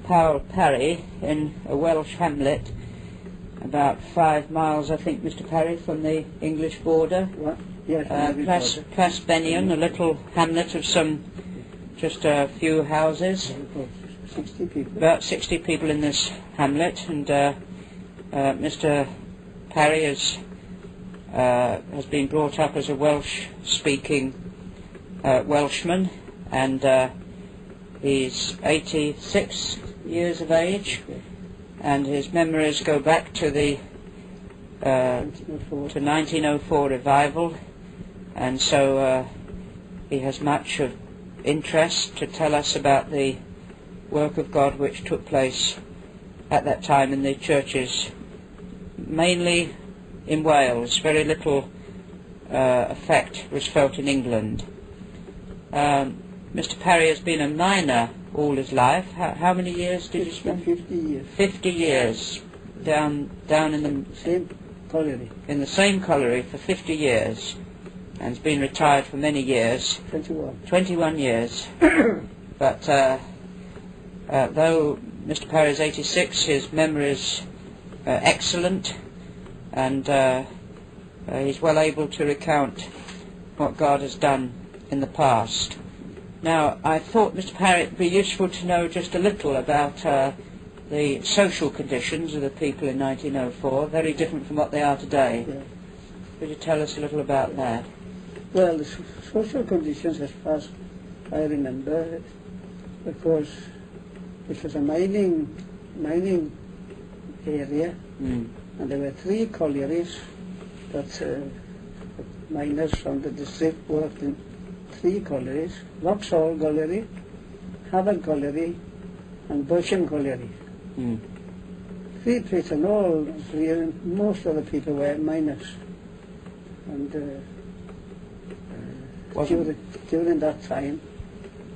Parry in a Welsh hamlet about 5 miles, I think, Mr. Parry, from the English border. Yes, Plasbenion, a little hamlet of just a few houses. 60 people. About 60 people in this hamlet, and Mr. Parry has been brought up as a Welsh-speaking Welshman, and he's 86 years of age, and his memories go back to the 1904 revival, and so he has much of interest to tell us about the work of God which took place at that time in the churches, mainly in Wales. Very little effect was felt in England. Mr. Parry has been a miner all his life. How many years did you spend? 50 years. 50 years down in the same colliery. In the same colliery for 50 years, and has been retired for many years. 21 years. But though Mr. Parry is 86, his memory is excellent, and he's well able to recount what God has done in the past. Now, I thought, Mr. Parry, it would be useful to know just a little about the social conditions of the people in 1904, very different from what they are today. Yeah. Could you tell us a little about that? Well, the social conditions, as far as I remember, of course, it was a mining area, and there were 3 collieries that miners from the district worked in. 3 collieries: Vauxhall Colliery, Havant Colliery, and Bursham Colliery. 3 places, and all, most of the people were miners. And during that time,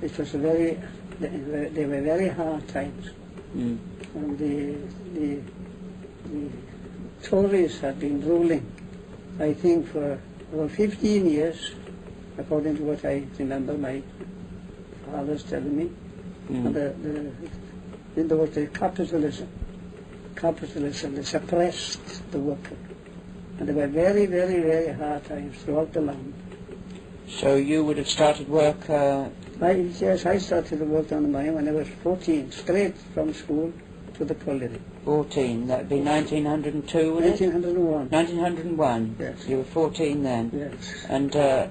it was they were very hard times. And the Tories had been ruling, I think, for over 15 years, according to what I remember my father's telling me. And in those days, capitalism, they suppressed the worker. And there were very, very, very hard times throughout the land. So you would have started work... Yes, I started to work on the mine when I was 14, straight from school to the colliery. 14, that would be 1902, would 1901. 1901? Yes. You were 14 then? Yes. And I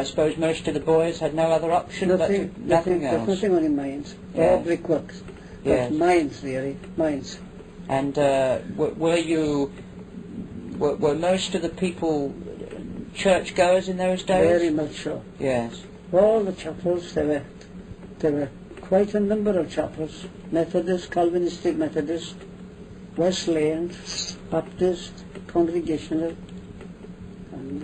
suppose most of the boys had no other option but nothing else? There's nothing on in mines, Yes. all brickworks. Yes. But mines, really, mines. And were most of the people churchgoers in those days? Very much so. Yes. All the chapels, there were quite a number of chapels: Methodist, Calvinistic Methodist, Wesleyan, Baptist, Congregational, and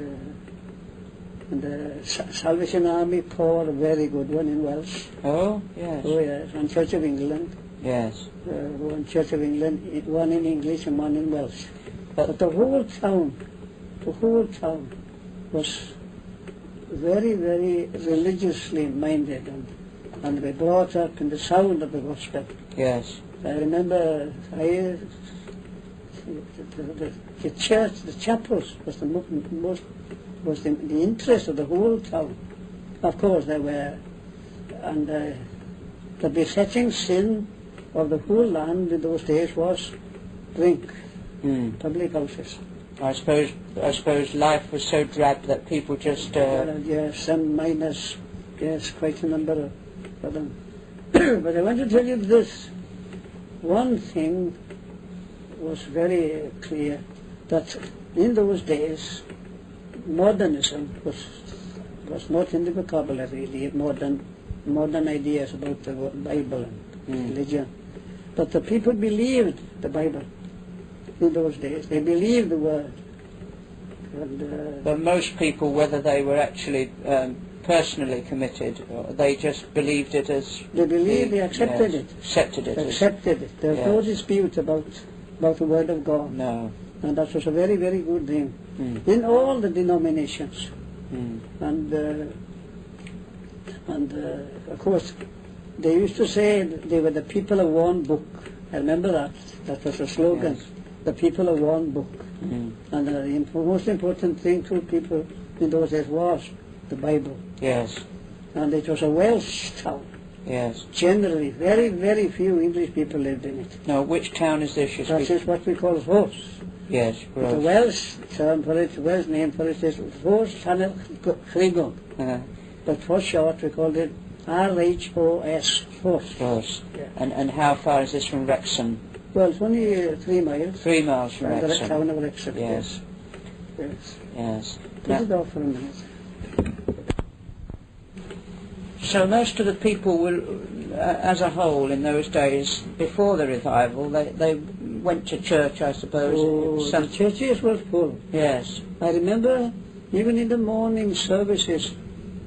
the Salvation Army Corps, a very good one in Welsh. Oh, yes. Oh, yes, and Church of England. Yes. One Church of England, one in English and one in Welsh. But the whole town was very, very religiously minded, and we brought up in the sound of the gospel. Yes. I remember the church, the chapels was the interest of the whole town. Of course there were, and the besetting sin of the whole land in those days was drink, public houses. I suppose life was so drab that people just... yes, some miners, yes, quite a number of them. But I want to tell you this. One thing was very clear, that in those days, modernism was not in the vocabulary, the modern ideas about the Bible and religion. But the people believed the Bible in those days. They believed the Word. And, but most people, whether they were actually personally committed, or they just believed it as... They believed, they accepted it. Accepted it. Accepted it. There was no dispute about the Word of God. No. And that was a very, very good thing. In all the denominations. And of course, they used to say they were the people of one book. I remember that. That was the slogan. Yes. The people of one book. Mm. And the most important thing to people in those days was the Bible. Yes. And it was a Welsh town. Yes. Generally, very, very few English people lived in it. Now, which town is this? That is what we call Rhos. Yes, The Rhos. Welsh term for it, Welsh name for it is Rhos Llanel Chrigon. But for short, we called it R-H-O-S, Rhos. Rhos. Yeah. And how far is this from Wrexham? Well, it's only 3 miles. 3 miles from The Wrexham. town of Wrexham. Yes. Yes. Yes. Put Now, it off for a minute. so most of the people will, as a whole in those days, before the revival, they went to church, I suppose. Oh, Some- the churches were full. Yes. I remember even in the morning services,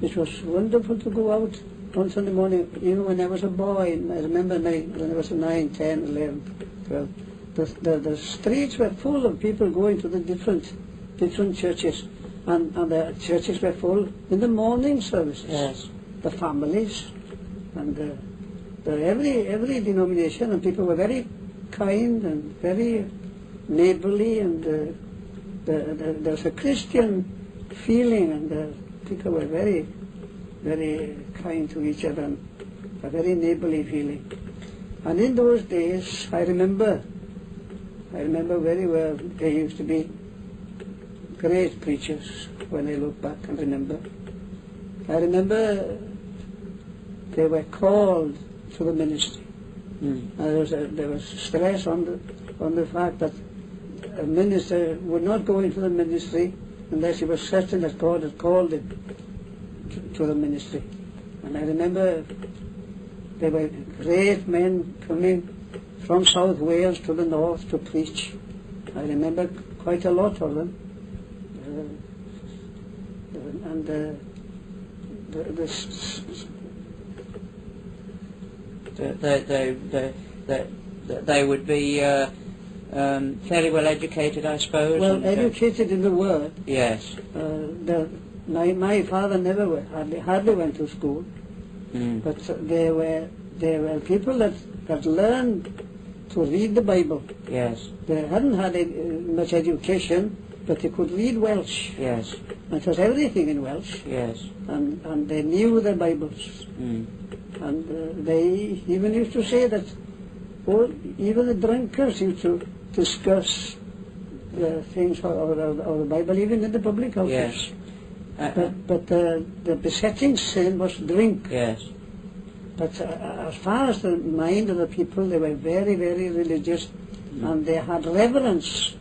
it was wonderful to go out on Sunday morning, even when I was a boy. I remember when I was 9, 10, 11, 12. The streets were full of people going to the different churches, and the churches were full in the morning services. Yes. The families, and every denomination, and people were very kind and very neighborly, and there was a Christian feeling, and people were very, very kind to each other, and a very neighborly feeling. And in those days, I remember very well, there used to be great preachers when I look back and remember. I remember they were called to the ministry. Mm. There was stress on the fact that a minister would not go into the ministry unless he was certain that God had called him to the ministry. And I remember there were great men coming from South Wales to the north to preach. I remember quite a lot of them. They would be fairly well educated, I suppose. Well, and, educated in the word. Yes. My father never hardly went to school, but there were people that learned to read the Bible. Yes. They hadn't had much education, but they could read Welsh. Yes. And it was everything in Welsh. Yes. And they knew their Bibles. Mm. And they even used to say that even the drunkards used to discuss the things of the Bible, even in the public houses. Yes. But the besetting sin was drink. Yes. But as far as the mind of the people, they were very, very religious, and they had reverence,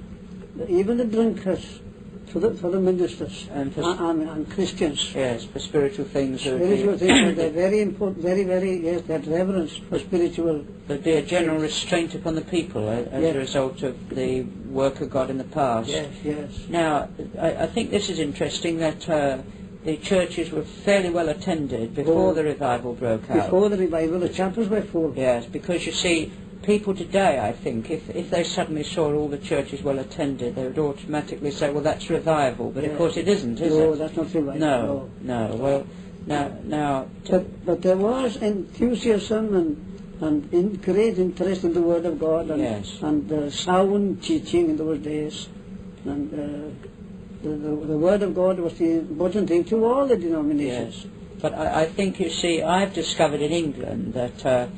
even the drunkards, for the ministers And for and Christians. Yes, for spiritual things. Spiritual things, they're very important, very, very, yes, they had reverence for spiritual. There'd be a general restraint upon the people as Yes. a result of the work of God in the past. Yes, yes. Now, I think this is interesting that the churches were fairly well attended before the revival broke out. Before the revival, the chapels were full. Yes, because you see, people today, I think, if they suddenly saw all the churches well attended, they would automatically say, well, that's revival. But of course it isn't, is No, it? that's not revival. No. Well, now. But there was enthusiasm and great interest in the Word of God, and, Yes. and sound teaching in those days. And the Word of God was the important thing to all the denominations. Yes. But I think, you see, I've discovered in England that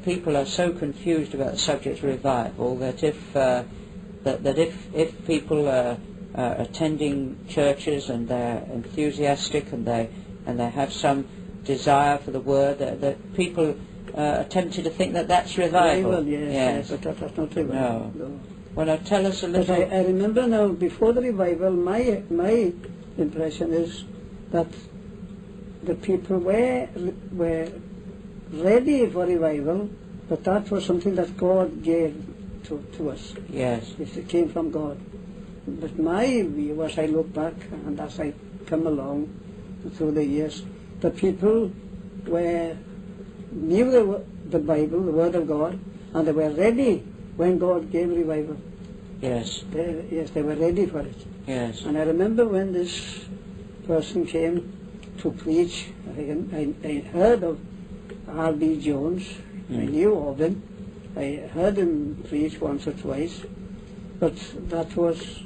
people are so confused about the subject of revival that if people are attending churches and they're enthusiastic and they have some desire for the word, that people are tempted to think that that's revival. Yes, but that's not revival. No. Well, now tell us a But little. I remember now, before the revival, my impression is that the people were ready for revival, but that was something that God gave to us. Yes. It came from God. But my view, as I look back and as I come along through the years, the people knew the Bible, the Word of God, and they were ready when God gave revival. Yes. They were ready for it. Yes. And I remember when this person came to preach, I heard of R.B. Jones. I knew of him. I heard him preach once or twice, but that was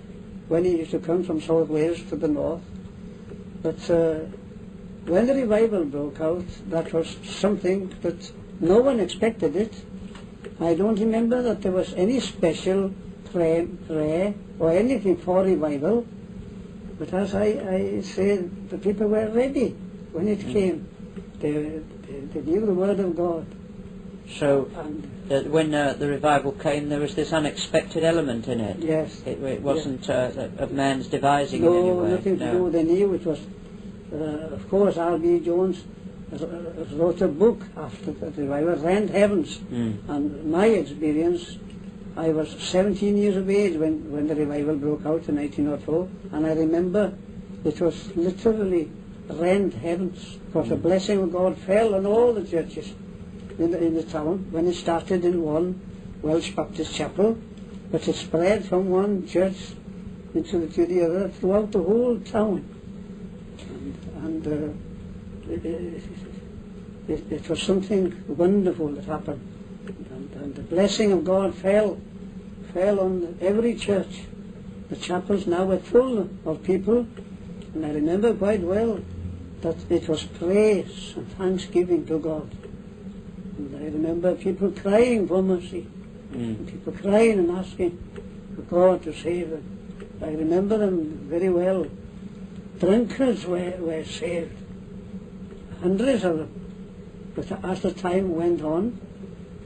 when he used to come from South Wales to the north. But when the revival broke out, that was something that no one expected it. I don't remember that there was any special prayer or anything for revival, but as I said, the people were ready when it came. They knew the word of God. So when the revival came, there was this unexpected element in it. Yes. It wasn't of man's devising in any way. Nothing to do. They knew it was, of course, R.B. Jones wrote a book after the revival, Rend Heavens. And my experience, I was 17 years of age when the revival broke out in 1904, and I remember it was literally rend heavens, because the blessing of God fell on all the churches in the town when it started in one Welsh Baptist chapel, but it spread from one church to the other throughout the whole town. And it was something wonderful that happened. And the blessing of God fell on every church. The chapels now were full of people, and I remember quite well that it was praise and thanksgiving to God. And I remember people crying for mercy, and people crying and asking for God to save them. I remember them very well. Drunkards were saved, hundreds of them. But as the time went on,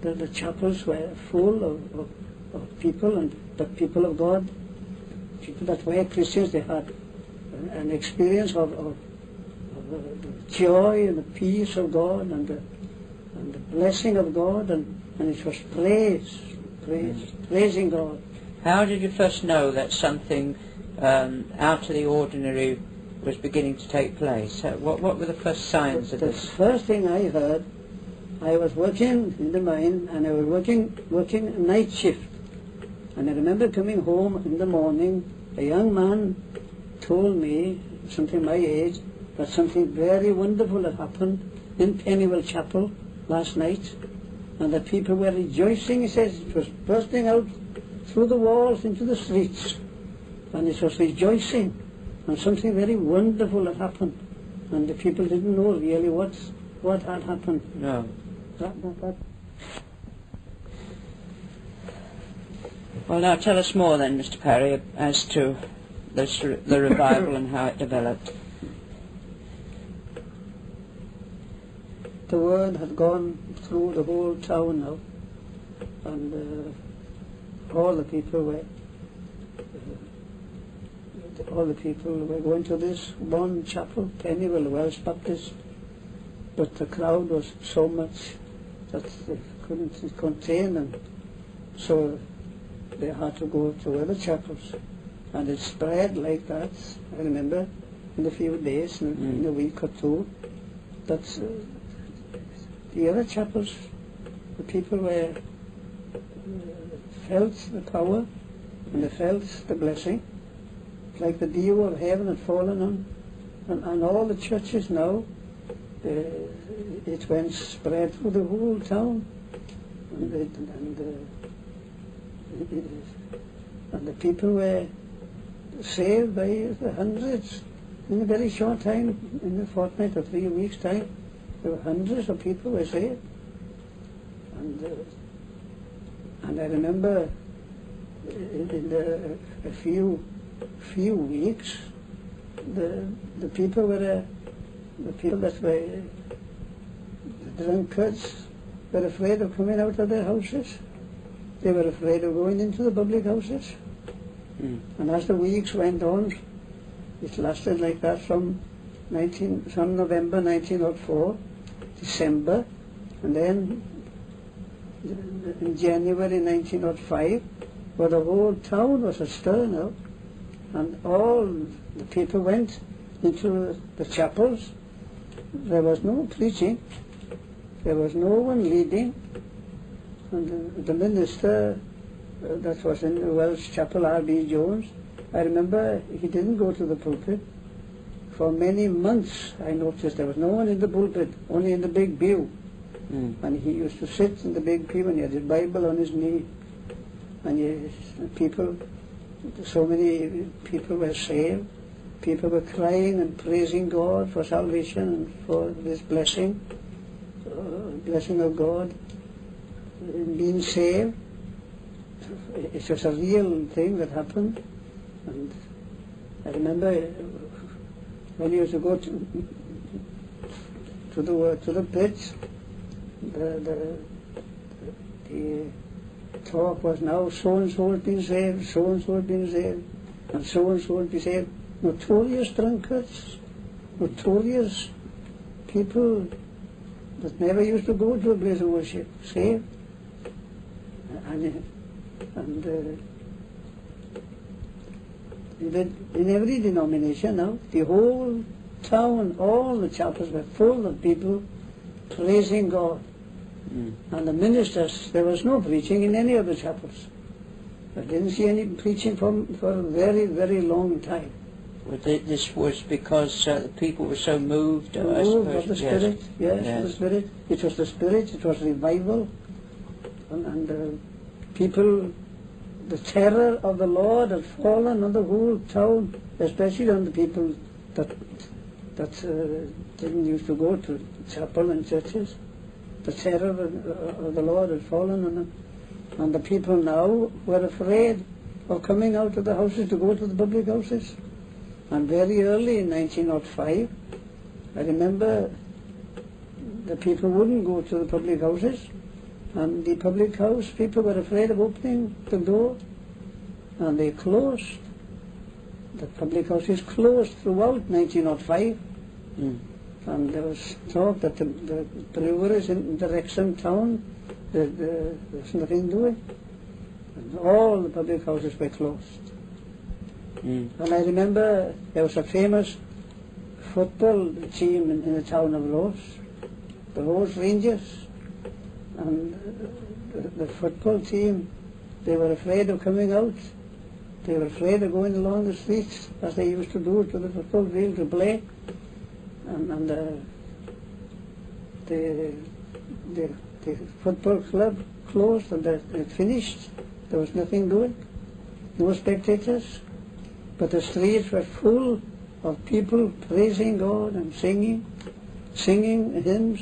the chapels were full of people, and the people of God, people that were Christians. They had an experience of the joy and the peace of God and the blessing of God, and it was praising God. How did you first know that something out of the ordinary was beginning to take place? What were the first signs of this? The first thing I heard, I was working in the mine, and I was working night shift. And I remember coming home in the morning, a young man told me, something my age, that something very wonderful had happened in Pennywell Chapel last night, and the people were rejoicing. He says it was bursting out through the walls into the streets, and it was rejoicing, and something very wonderful had happened, and the people didn't know really what had happened. No. Well, now tell us more then, Mr. Parry, as to the revival and how it developed. The word had gone through the whole town now, and all the people were going to this one chapel, Pennywell, Welsh Baptist, but the crowd was so much that they couldn't contain them, so they had to go to other chapels, and it spread like that. I remember in a few days, in a week or two, that the other chapels, the people felt the power, and they felt the blessing, like the dew of heaven had fallen on, and all the churches now, it went spread through the whole town, and the people were saved by the hundreds in a very short time. In a fortnight or 3 weeks' time, there were hundreds of people were saved. And I remember in a few weeks, the people were the people that were the drunkards were afraid of coming out of their houses. They were afraid of going into the public houses. And as the weeks went on, it lasted like that from November 1904, December, and then in January 1905, where the whole town was astir now, and all the people went into the chapels. There was no preaching, there was no one leading, and the minister that was in the Welsh Chapel, R.B. Jones, I remember he didn't go to the pulpit. For many months I noticed there was no one in the pulpit, only in the big pew. And he used to sit in the big pew and he had his Bible on his knee. And so many people were saved. People were crying and praising God for salvation and for this blessing of God in being saved. It was a real thing that happened. And I remember when he used to go to the pits, the talk was now so and so has been saved, so and so has been saved, and so has been saved. Notorious drunkards, notorious people that never used to go to a place of worship, saved. And in every denomination now, the whole town, all the chapels were full of people praising God. And the ministers, there was no preaching in any of the chapels. I didn't see any preaching for a very, very long time. This was because the people were so moved, I moved suppose. of the Spirit, yes, the Spirit. It was the Spirit, it was revival. And people, the terror of the Lord had fallen on the whole town, especially on the people that didn't used to go to chapel and churches. The terror of the Lord had fallen on them. And the people now were afraid of coming out of the houses to go to the public houses. And very early in 1905, I remember the people wouldn't go to the public houses, and the public house people were afraid of opening the door, and they closed. The public houses closed throughout 1905. And there was talk that the breweries in the Wrexham town, there was nothing doing. And all the public houses were closed. And I remember there was a famous football team in the town of Ross, the Ross Rangers. And the football team, they were afraid of coming out. They were afraid of going along the streets as they used to do to the football field to play. And the football club closed and it finished. There was nothing doing, no spectators. But the streets were full of people praising God and singing hymns.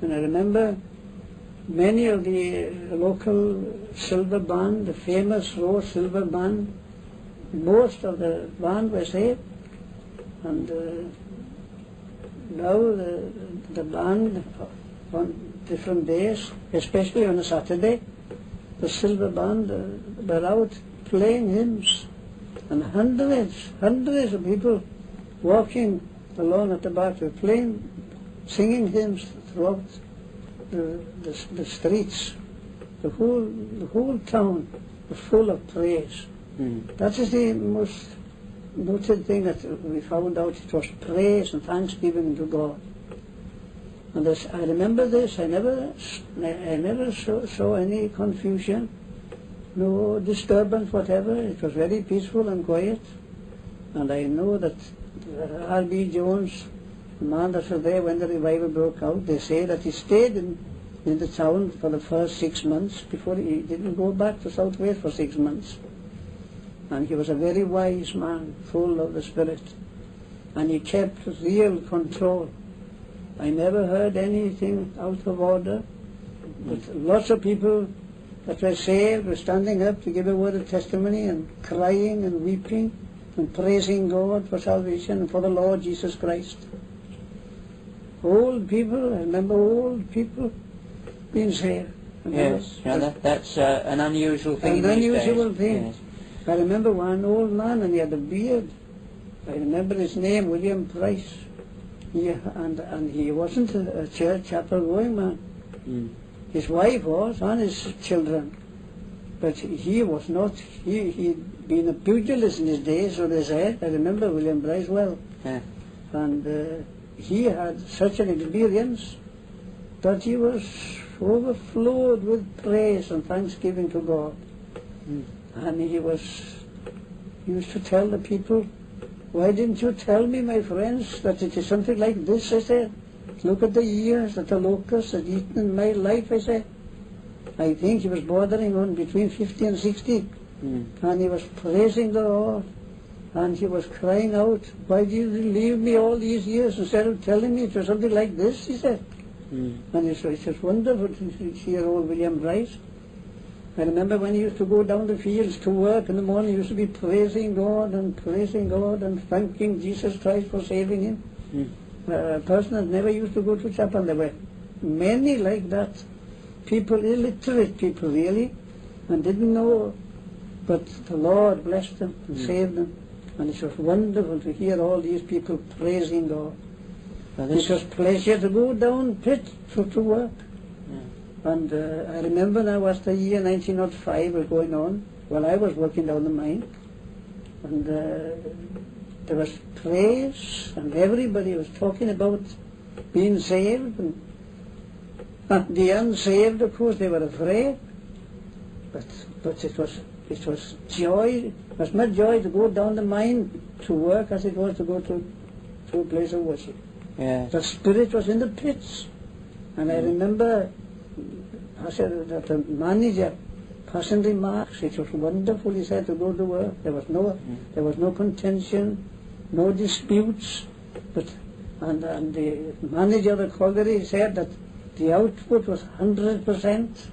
And I remember many of the local silver band, the famous Rose Silver Band, most of the band were saved. And now the band on different days, especially on a Saturday, the silver band were out playing hymns. And hundreds of people walking along at the back, were playing, singing hymns throughout the streets. The whole town was full of praise. That is the most noted thing that we found out. It was praise and thanksgiving to God. And I remember this. I never saw any confusion, no disturbance whatever. It was very peaceful and quiet. And I know that R.B. Jones, the man that was there when the revival broke out, they say that he stayed in the town for the first 6 months before he didn't go back to South Wales for 6 months. And he was a very wise man, full of the Spirit. And he kept real control. I never heard anything out of order. But lots of people that were saved were standing up to give a word of testimony and crying and weeping and praising God for salvation and for the Lord Jesus Christ. Old people, I remember old people being saved. Yes, that's an unusual thing. An unusual days. thing. Yes. I remember one old man and he had a beard. I remember his name, William Price. And he wasn't a church chapel going man. His wife was, and his children. But he was not. He'd been a pugilist in his day, so they said. I remember William Price well. Yeah. And he had such an experience that he was overflowed with praise and thanksgiving to God. And he used to tell the people, "Why didn't you tell me, my friends, that it is something like this?" I said. look at the years that the locusts had eaten in my life, I said. I think he was bordering on between 50 and 60. And he was praising the Lord. And he was crying out, why did you leave me all these years instead of telling me it was something like this, he said. And it's just wonderful to hear old William Rice. I remember when he used to go down the fields to work in the morning, he used to be praising God and thanking Jesus Christ for saving him. A person that never used to go to chapel. There were many like that. People, illiterate people really, and didn't know, but the Lord blessed them and saved them. And it was wonderful to hear all these people praising God. It was pleasure to go down pit to work. And I remember now as the year 1905 was going on, while I was working down the mine, and there was praise, and everybody was talking about being saved, and the unsaved, of course, they were afraid, but it was joy, it was much joy to go down the mine to work as it was to go to a place of worship. Yes. The spirit was in the pits, and I remember I said that the manager passing remarks, it was wonderful, he said, to go to work. There was no contention, no disputes, and the manager of the colliery said that the output was 100%,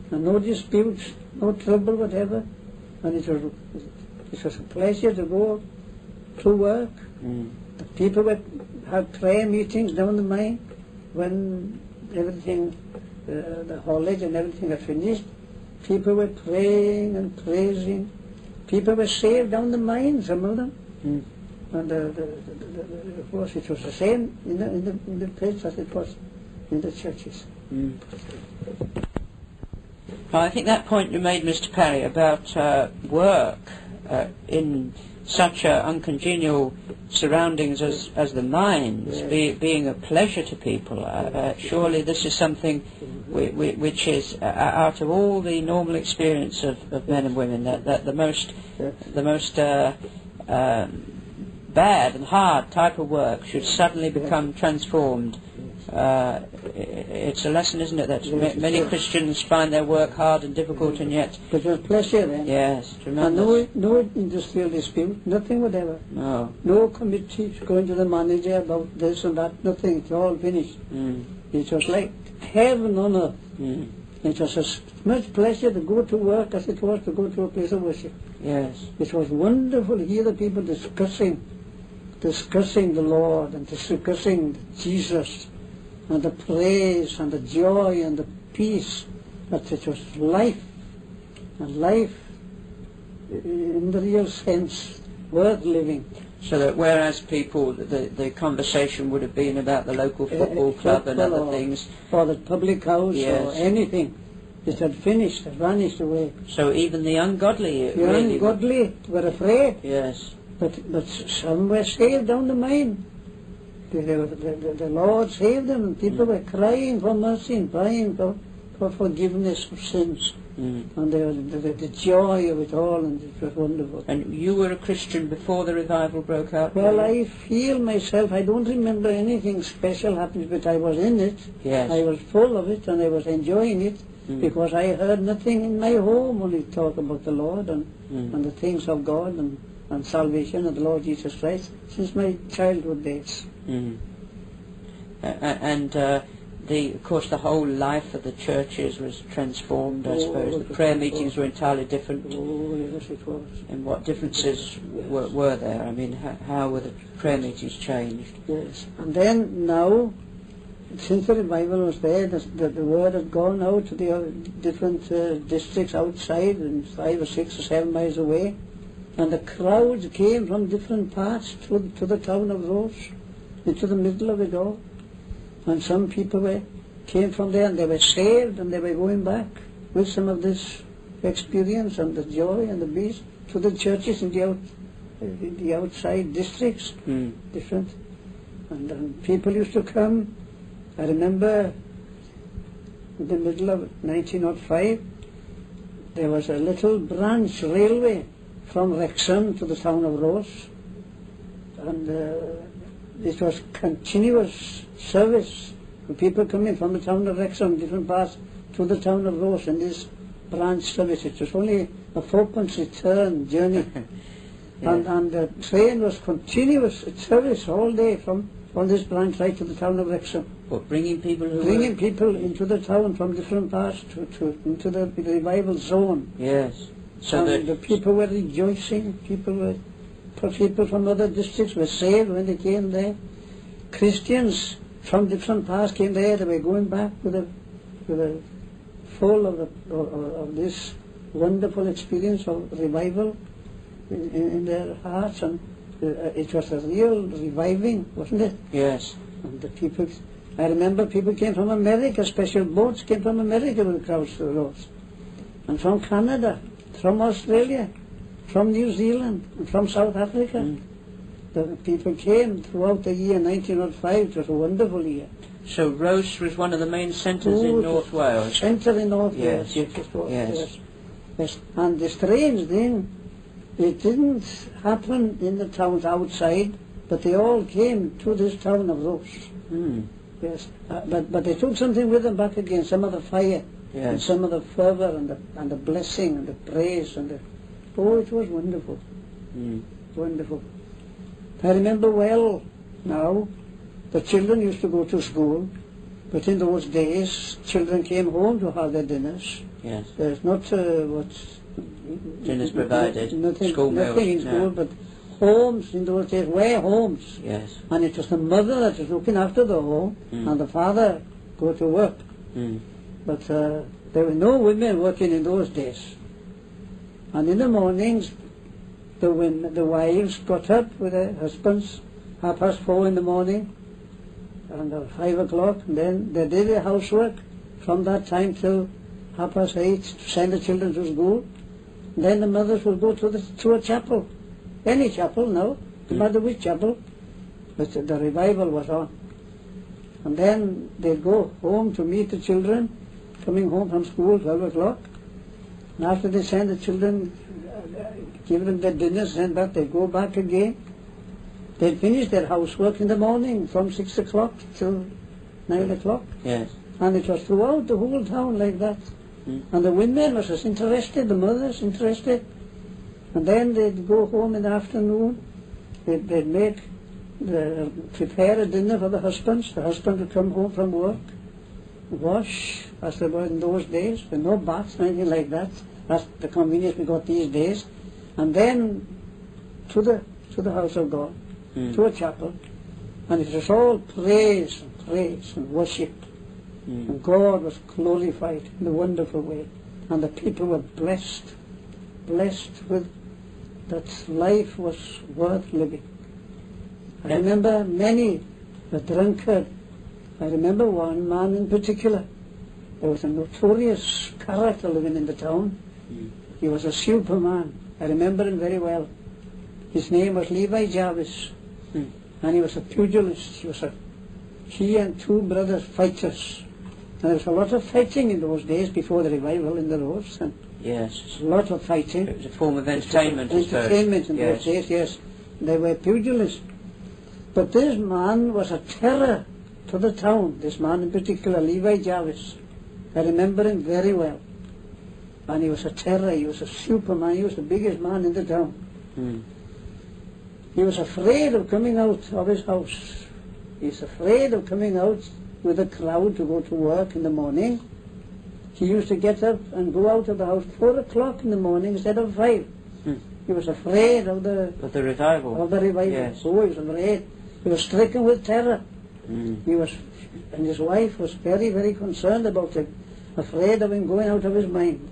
and no disputes, no trouble whatever, and it was a pleasure to go to work. The people had prayer meetings down the mine when everything, the haulage and everything had finished. People were praying and praising. People were saved down the mine, some of them. And of course it was the same in the pits as it was in the churches. Well, I think that point you made, Mr. Parry, about work in such uncongenial surroundings as the mines, being a pleasure to people. Surely this is something which is out of all the normal experience of men and women, that the most bad and hard type of work should suddenly become transformed. It's a lesson, isn't it, that many Christians find their work hard and difficult, and yet... But there's pleasure then. Yes, tremendous. And no industrial dispute, nothing whatever. No committee going to the manager about this and that, nothing, it's all finished. It was like heaven on earth. It was as much pleasure to go to work as it was to go to a place of worship. Yes. It was wonderful to hear the people discussing the Lord and discussing Jesus, and the praise and the joy and the peace, that it was life, and life in the real sense, worth living. So that whereas people, the conversation would have been about the local football club and other things, or the public house, or anything, it had finished, had vanished away. So even the ungodly... ungodly were afraid. Yes. But some were saved down the mine. The Lord saved them, and people were crying for mercy and crying for forgiveness of sins. And the joy of it all, and it was wonderful. And you were a Christian before the revival broke out? Well, I feel myself, I don't remember anything special happening, but I was in it. Yes. I was full of it, and I was enjoying it, because I heard nothing in my home only talk about the Lord and the things of God and salvation and the Lord Jesus Christ since my childhood days. And of course the whole life of the churches was transformed, I suppose. The prayer meetings were entirely different. Oh, yes, it was. And what differences were there? I mean, how were the prayer meetings changed? Yes. And then now, since the revival was there, the word had gone out to the different districts outside, and 5 or 6 or 7 miles away, and the crowds came from different parts to the town of Rose, into the middle of it all. And some people came from there, and they were saved, and they were going back with some of this experience and the joy and the peace to the churches in the outside districts, different. And people used to come. I remember in the middle of 1905, there was a little branch railway from Wrexham to the town of Rose, and it was continuous service for people coming from the town of Wrexham, different parts, to the town of Ross in this branch service. It was only a 4-month return journey. Yes. And the train was continuous service all day from this branch right to the town of Wrexham. What, bringing people who Bringing people into the town from different parts into the revival zone. Yes. So And the people were rejoicing. People from other districts were saved when they came there. Christians from different parts came there. They were going back with a full of this wonderful experience of revival in their hearts, and it was a real reviving, wasn't it? Yes. And the people, I remember people came from America, special boats came from America with crowds to the roads, and from Canada, from Australia, from New Zealand, and from South Africa. The people came throughout the year 1905. It was a wonderful year. So Rose was one of the main centres in North Wales. Centre in North Yes. Wales, yes, it was, Yes. yes. And the strange thing, it didn't happen in the towns outside, but they all came to this town of Rose. Mm. Yes, but they took something with them back again, some of the fire, and Yes. some of the fervour and the blessing and the praise and oh, it was wonderful, wonderful. I remember well now, the children used to go to school, but in those days, children came home to have their dinners. Yes. There's not Dinners provided. nothing School meals. in school, No. but homes in those days were homes. Yes. And it was the mother that was looking after the home, and the father go to work. Mm. But there were no women working in those days. And in the mornings, the wives got up with their husbands, 4:30 in the morning, and 5 o'clock, and then they did their housework from that time till 8:30 to send the children to school. And then the mothers would go to a chapel, any chapel now, no matter which chapel, but the revival was on. And then they'd go home to meet the children, coming home from school, 12 o'clock. And after they send the children, give them their dinner, send back, they'd go back again. They'd finish their housework in the morning from 6 o'clock till 9 o'clock. Yes. And it was throughout the whole town like that. And the women were just interested, the mothers interested. And then they'd go home in the afternoon, they'd prepare a dinner for the husbands. The husband would come home from work, wash, as they were in those days. There were no baths or anything like that. That's the convenience we got these days. And then to the house of God, to a chapel. And it was all praise and worship. And God was glorified in a wonderful way. And the people were blessed with that life was worth living. I remember many were drunkard. I remember one man in particular. There was a notorious character living in the town. He was a superman. I remember him very well. His name was Levi Jarvis. And he was a pugilist. He and 2 brothers fighters. And there was a lot of fighting in those days before the revival in the roads. And Yes. a lot of fighting. It was a form of entertainment, I suppose. Entertainment in those days, yes. They were pugilists. But this man was a terror to the town, this man in particular, Levi Jarvis. I remember him very well. And he was a terror, he was a superman, he was the biggest man in the town. He was afraid of coming out of his house. He was afraid of coming out with a crowd to go to work in the morning. He used to get up and go out of the house 4 o'clock in the morning instead of 5. He was afraid of the revival. Yes. Oh, he was afraid. He was stricken with terror. And his wife was very, very concerned about him, afraid of him going out of his mind.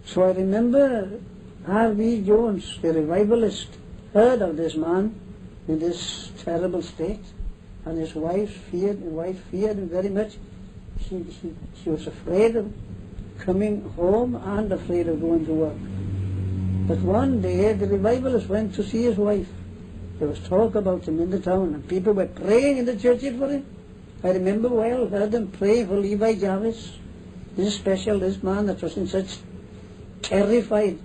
So I remember R.V. Jones, the revivalist, heard of this man in this terrible state, and his wife feared him very much. She was afraid of coming home and afraid of going to work. But one day the revivalist went to see his wife. There was talk about him in the town, and people were praying in the churches for him. I remember well, heard them praying for Levi Jarvis, this man that was in such terrified,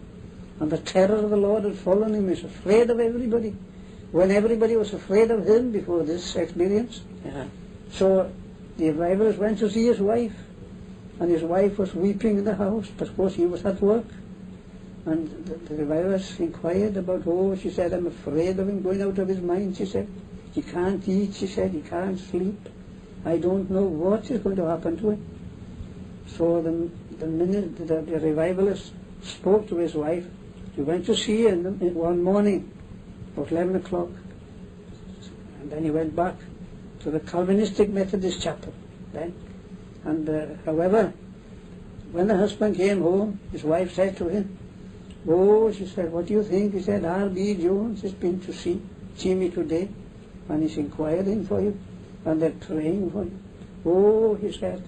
and the terror of the Lord had fallen him. He was afraid of everybody. when everybody was afraid of him before this experience. Yeah. So the revivalist went to see his wife, and his wife was weeping in the house, but of course he was at work. And the revivalist inquired about, she said, I'm afraid of him going out of his mind, she said. He can't eat, she said, he can't sleep. I don't know what is going to happen to him. So the minute the revivalist spoke to his wife, he went to see her one morning, about 11 o'clock. And then he went back to the Calvinistic Methodist chapel then. And however, when the husband came home, his wife said to him, she said, what do you think? He said, R.B. Jones has been to see me today, and he's inquiring for you, and they're praying for you. He said,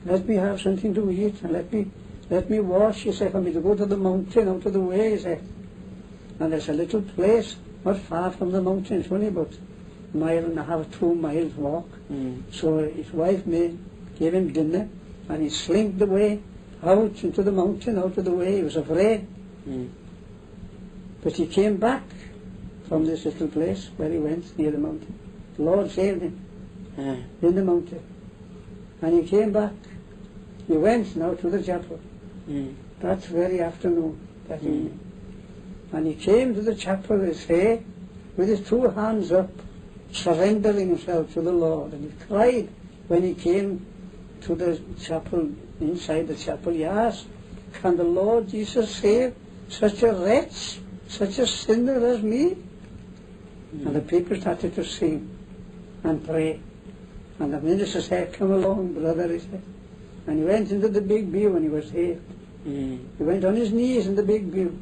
let me have something to eat, and let me wash, he said, for me to go to the mountain out of the way, he said. And there's a little place not far from the mountain, it's only about 1.5 2 miles walk. So his wife gave him dinner, and he slinked away out into the mountain, out of the way. He was afraid. But he came back from this little place where he went near the mountain. The Lord saved him in the mountain. And he came back. He went now to the chapel that very afternoon, that evening. And he came to the chapel, his hair, with his 2 hands up, surrendering himself to the Lord. And he cried when he came to the chapel, inside the chapel. He asked, can the Lord Jesus save such a wretch, such a sinner as me? And the people started to sing and pray. And the minister said, come along, brother, he said. And he went into the big pew and he was saved. He went on his knees in the big pew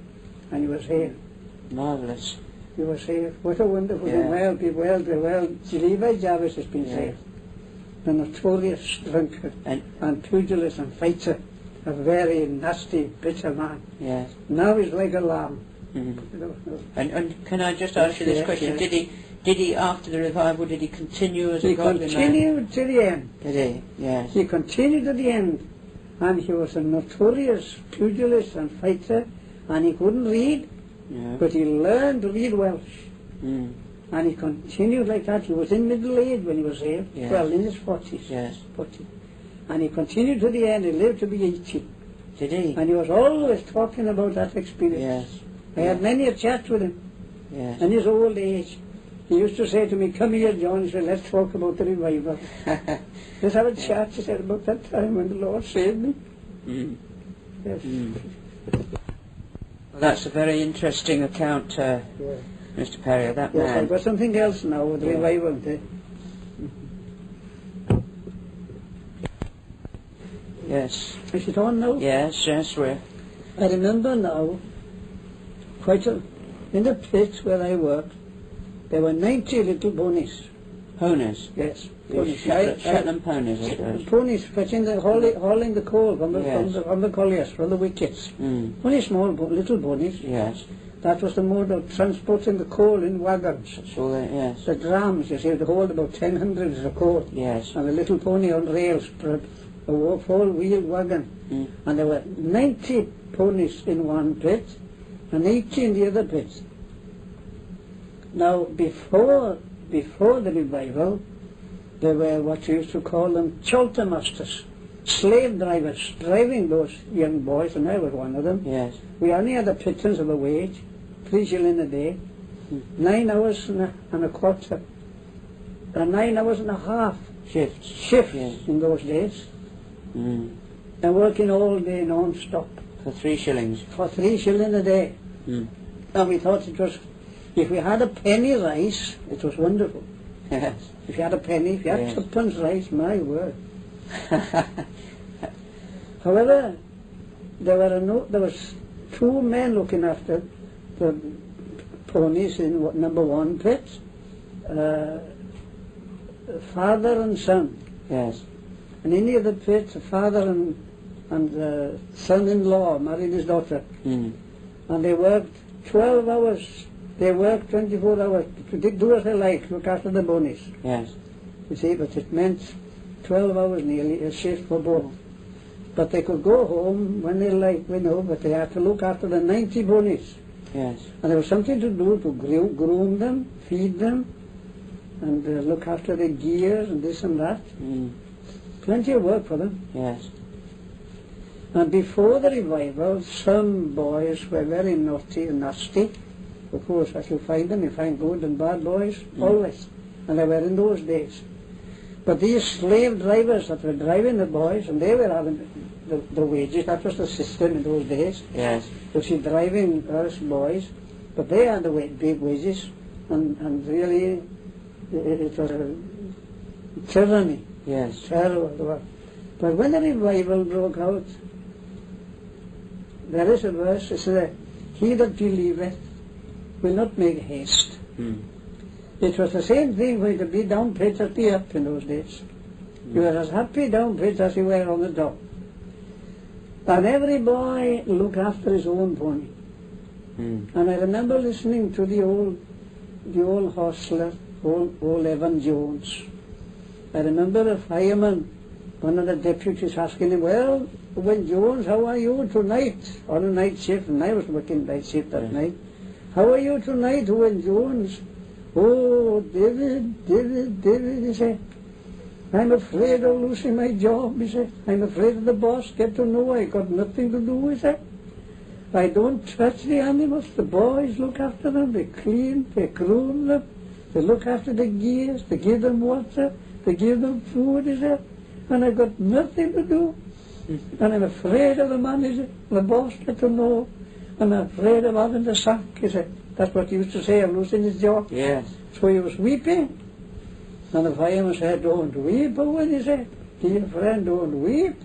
and he was saved. Marvellous. He was saved. What a wonderful thing. Well, Levi Jarvis has been saved. The notorious drunkard and pugilist and fighter, a very nasty, bitter man. Yes. Now he's like a lamb. And can I just ask you this question? Yes. Did he after the revival, did he continue as a godly man? He continued to the end. Did he? Yes. He continued to the end. And he was a notorious pugilist and fighter, and he couldn't read, but he learned to read Welsh. And he continued like that. He was in middle age when he was saved. Yes. Well, in his 40s. Yes. 40. And he continued to the end. He lived to be 80. Did he? And he was always talking about that experience. Yes. I had many a chat with him. Yes. In his old age, he used to say to me, come here, John. He said, let's talk about the revival. Let's have a chat, he said, about that time when the Lord saved me. Yes. Well, that's a very interesting account, Mr. Perry, of that Yes, man. I've got something else now with revival. Yes. Is it on now? Yes, we're... I remember now, in the pit where I worked, there were 90 little ponies. Ponies? Yes. Ponies. Shetland ponies, I suppose. Ponies fetching hauling the coal from the colliers, from the wickets. Only small, little ponies. Yes. That was the mode of transporting the coal in wagons. So yes. The drams, you see, they hold about 10 hundreds of coal. Yes. And a little pony on rails, a four-wheeled wagon. And there were 90 ponies in one pit and 80 in the other pit. Now, before the revival, there were what you used to call them chalter masters, slave drivers, driving those young boys, and I was one of them. Yes. We only had a pittance of a wage, 3 shillings a day, 9 hours and a quarter, 9 hours and a half shifts in those days, and working all day non-stop. For 3 shillings? For 3 shillings a day. And we thought it was, if we had a penny rice, it was wonderful. Yes. If you had a penny, if you had tuppence rice, my word. However, there was 2 men looking after the ponies in number 1 pit, father and son. Yes. And in the other pit, the father and son-in-law married his daughter. And they worked 12 hours. They worked 24 hours. They do as they like, look after the ponies. Yes. You see, but it meant 12 hours nearly, a shift for both. But they could go home when they liked, but they had to look after the 90 ponies. Yes. And there was something to do to groom them, feed them, and look after their gears and this and that. Plenty of work for them. Yes. And before the revival, some boys were very naughty and nasty. Of course, as you find them, you find good and bad boys, always. And they were in those days. But these slave drivers that were driving the boys, and they were having the wages, that was the system in those days. Yes. So she's driving us boys, but they had the big wages, and really it was a tyranny. Yes. Terrible. But when the revival broke out, there is a verse, it says, he that believeth will not make haste. It was the same thing when to be down pitch as be up in those days. You were as happy down pitch as you were on the top. And every boy looked after his own pony. And I remember listening to the old hostler, old Evan Jones. I remember a fireman, one of the deputies, asking him, well, Owen Jones, how are you tonight? On a night shift, and I was working night shift that night. How are you tonight, Owen Jones? Oh, David, he said, I'm afraid of losing my job, he said. I'm afraid of the boss get to know I got nothing to do, he said. I don't touch the animals. The boys look after them, they clean, they groom them, they look after the gears, they give them water, they give them food, he said. And I got nothing to do. And I'm afraid of the manager, the boss get to know. And I'm afraid of having the sack, he said. That's what he used to say, of losing his job. Yes. So he was weeping. And the fireman said, don't weep, Owen, he said. Dear friend, don't weep.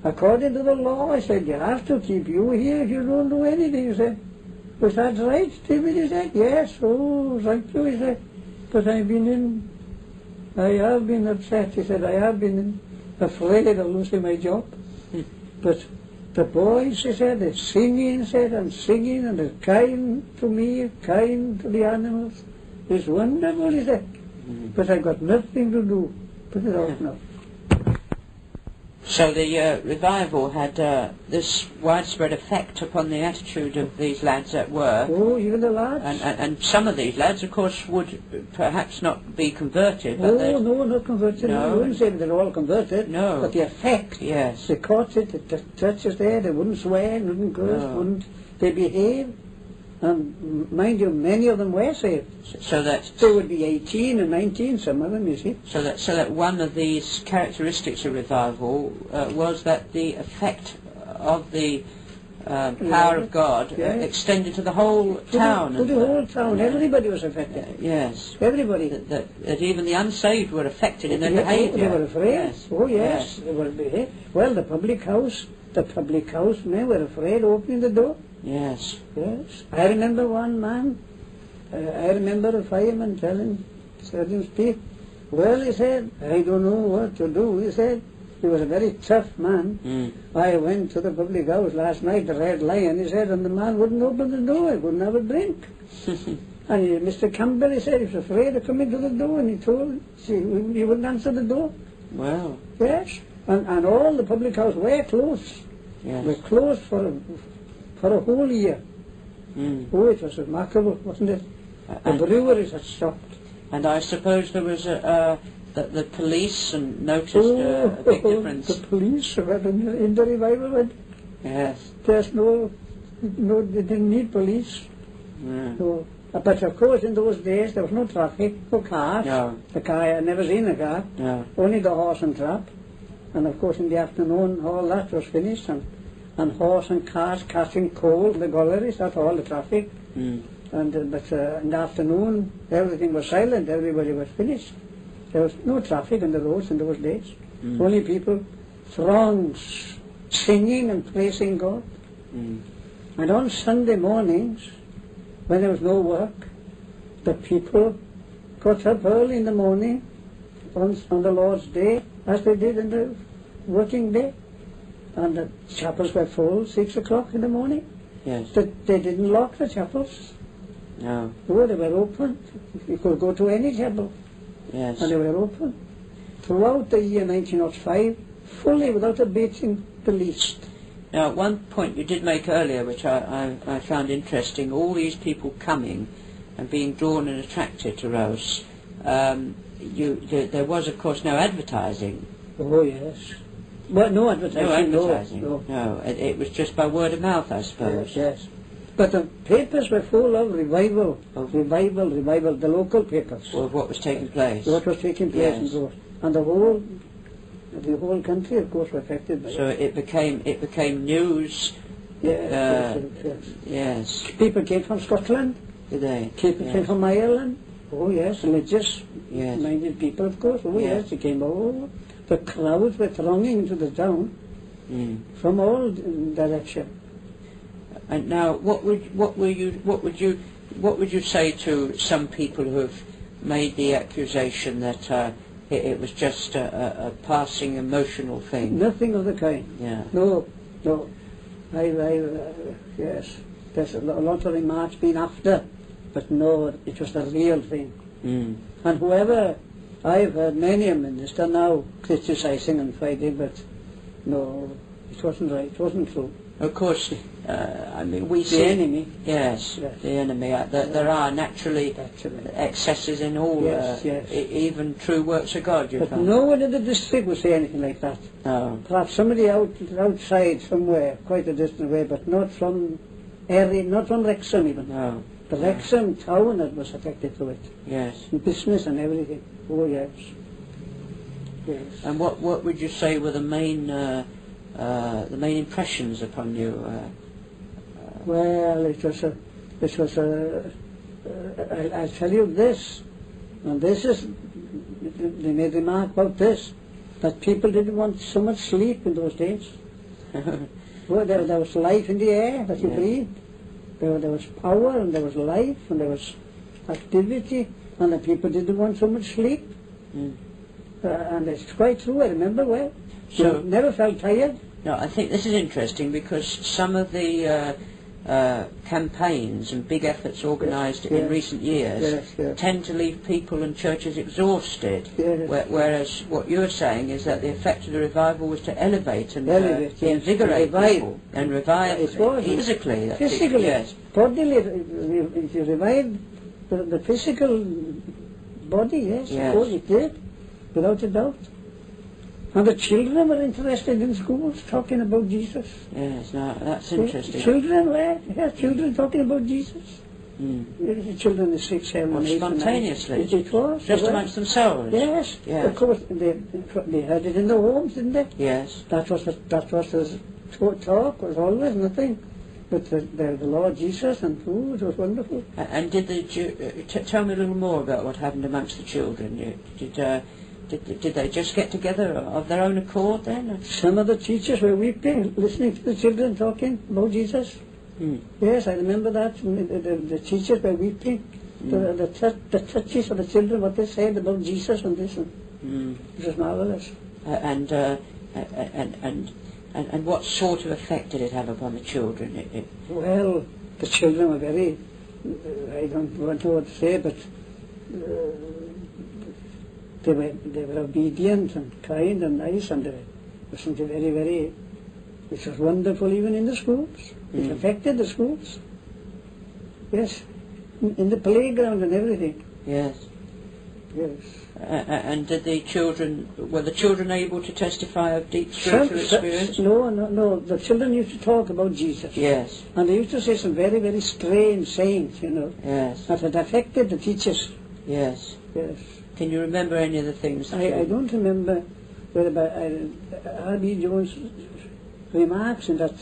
According to the law, I said, you have to keep you here if you don't do anything, he said. Was that right, David, he said? Yes, oh, thank you, he said. But I have been upset, he said. I have been afraid of losing my job. But the boys, he said, they're singing, he said, and singing, and they're kind to me, kind to the animals. It's wonderful, he said. But I got nothing to do. Put it off now. So the revival had this widespread effect upon the attitude of these lads at work. Oh, even the lads. And some of these lads, of course, would perhaps not be converted. But no, not converted. No. I wouldn't say they're all converted. No. But the effect. Yes. They caught it, the churches there, they wouldn't swear, wouldn't curse, No. they behave. And mind you, many of them were saved. So that They would be 18 and 19, some of them, you see. So that one of these characteristics of revival was that the effect of the power of God extended to the whole town. To the whole town. Everybody was affected. Yes. Everybody. That even the unsaved were affected in their behaviour. They were afraid. Yes. Oh, yes. They were behaved. Well, the public house men were afraid opening the door. Yes. Yes. I remember one man, I remember a fireman telling Sergeant Speak, well, he said, I don't know what to do, he said. He was a very tough man. I went to the public house last night, the Red Lion, he said, and the man wouldn't open the door, I couldn't have a drink. And Mr. Campbell, he said, he was afraid of coming to the door, and he told, he wouldn't answer the door. Wow. Yes. And all the public house were closed. Yes. Were closed for a whole year. Oh, it was remarkable, wasn't it? The breweries had stopped. And I suppose there was the police and noticed a big difference. The police were in the revival. Yes. There's no, they didn't need police. Yeah. No. But of course, in those days there was no traffic, no cars. No. The car, I never seen a car. No. Only the horse and trap. And of course, in the afternoon, all that was finished. And horse and cars casting coal in the galleries, that's all the traffic. But in the afternoon, everything was silent, everybody was finished. There was no traffic on the roads in those days. Only people, throngs, singing and praising God. And on Sunday mornings, when there was no work, the people got up early in the morning on the Lord's Day, as they did in the working day. And the chapels were full, 6 o'clock in the morning. Yes. They didn't lock the chapels. No. Oh, they were open. You could go to any chapel. Yes. And they were open. Throughout the year 1905, fully without abating the least. Now, one point you did make earlier, which I found interesting, all these people coming and being drawn and attracted to Rose, there was, of course, no advertising. Oh, yes. Well, no advertising. No advertising. No. It was just by word of mouth, I suppose. Yes. But the papers were full of revival, revival, the local papers. Well, what was taking place. What was taking place, Yes. and the whole country, of course, were affected by it. So it became news. Yes, Yes. People came from Scotland. Did they? People came from Ireland. Oh, yes, religious Yes. minded people, of course. Oh, Yes. yes, they came all over. The crowds were thronging into the town from all directions. And now, what would you say to some people who have made the accusation that it was just a passing emotional thing? Nothing of the kind. Yeah. No. Yes, there's a lot of remarks been after, but no, it was the real thing. And whoever, I've heard many a minister now criticising and fighting, but no, it wasn't right, it wasn't true. Of course, I mean, we see... The enemy. Yes, the enemy. There are naturally excesses in all, even true works of God, you But find. no one in the district would say anything like that. No. Perhaps somebody outside somewhere, quite a distant way, but not from not from Wrexham even. No. The Wrexham town that was affected through it. Yes. And business and everything. Oh, yes. Yes. And what would you say were the main impressions upon you? Well, I'll tell you this, and this is, they made a remark about this, that people didn't want so much sleep in those days. Well, there was life in the air that you breathed. There was power, and there was life, and there was activity, and the people didn't want so much sleep. And it's quite true, I remember well. So, you never felt tired. No, I think this is interesting because some of the campaigns and big efforts organised in recent years tend to leave people and churches exhausted, whereas what you're saying is that the effect of the revival was to elevate and invigorate people and revive physically. Physically, yes. Bodily, if you revived the physical body, yes, of course it did, without a doubt. And the children were interested in schools, talking about Jesus. Yes, no, that's interesting. Children were, children talking about Jesus. Children of 6, 7, 8, spontaneously. It was. Just amongst themselves. Yes. Of course, they had it in the homes, didn't they? Yes. That was the talk, was always nothing. But the Lord Jesus and food was wonderful. And did tell me a little more about what happened amongst the children? Did they just get together of their own accord then? Some of the teachers were weeping, listening to the children talking about Jesus. Yes, I remember that. The teachers were weeping. The touches of the children, what they said about Jesus and this. It was marvellous. And what sort of effect did it have upon the children? Well, the children were very, I don't want to know what to say, but they were obedient and kind and nice, and there was something very, very, which was wonderful even in the schools. It affected the schools. Yes, in the playground and everything. Yes. Yes. And were the children able to testify of deep spiritual experience? No. The children used to talk about Jesus. Yes. And they used to say some very, very strange sayings, Yes. that had affected the teachers. Yes. Yes. Can you remember any of the things? I don't remember about R.B. Jones' remarks in that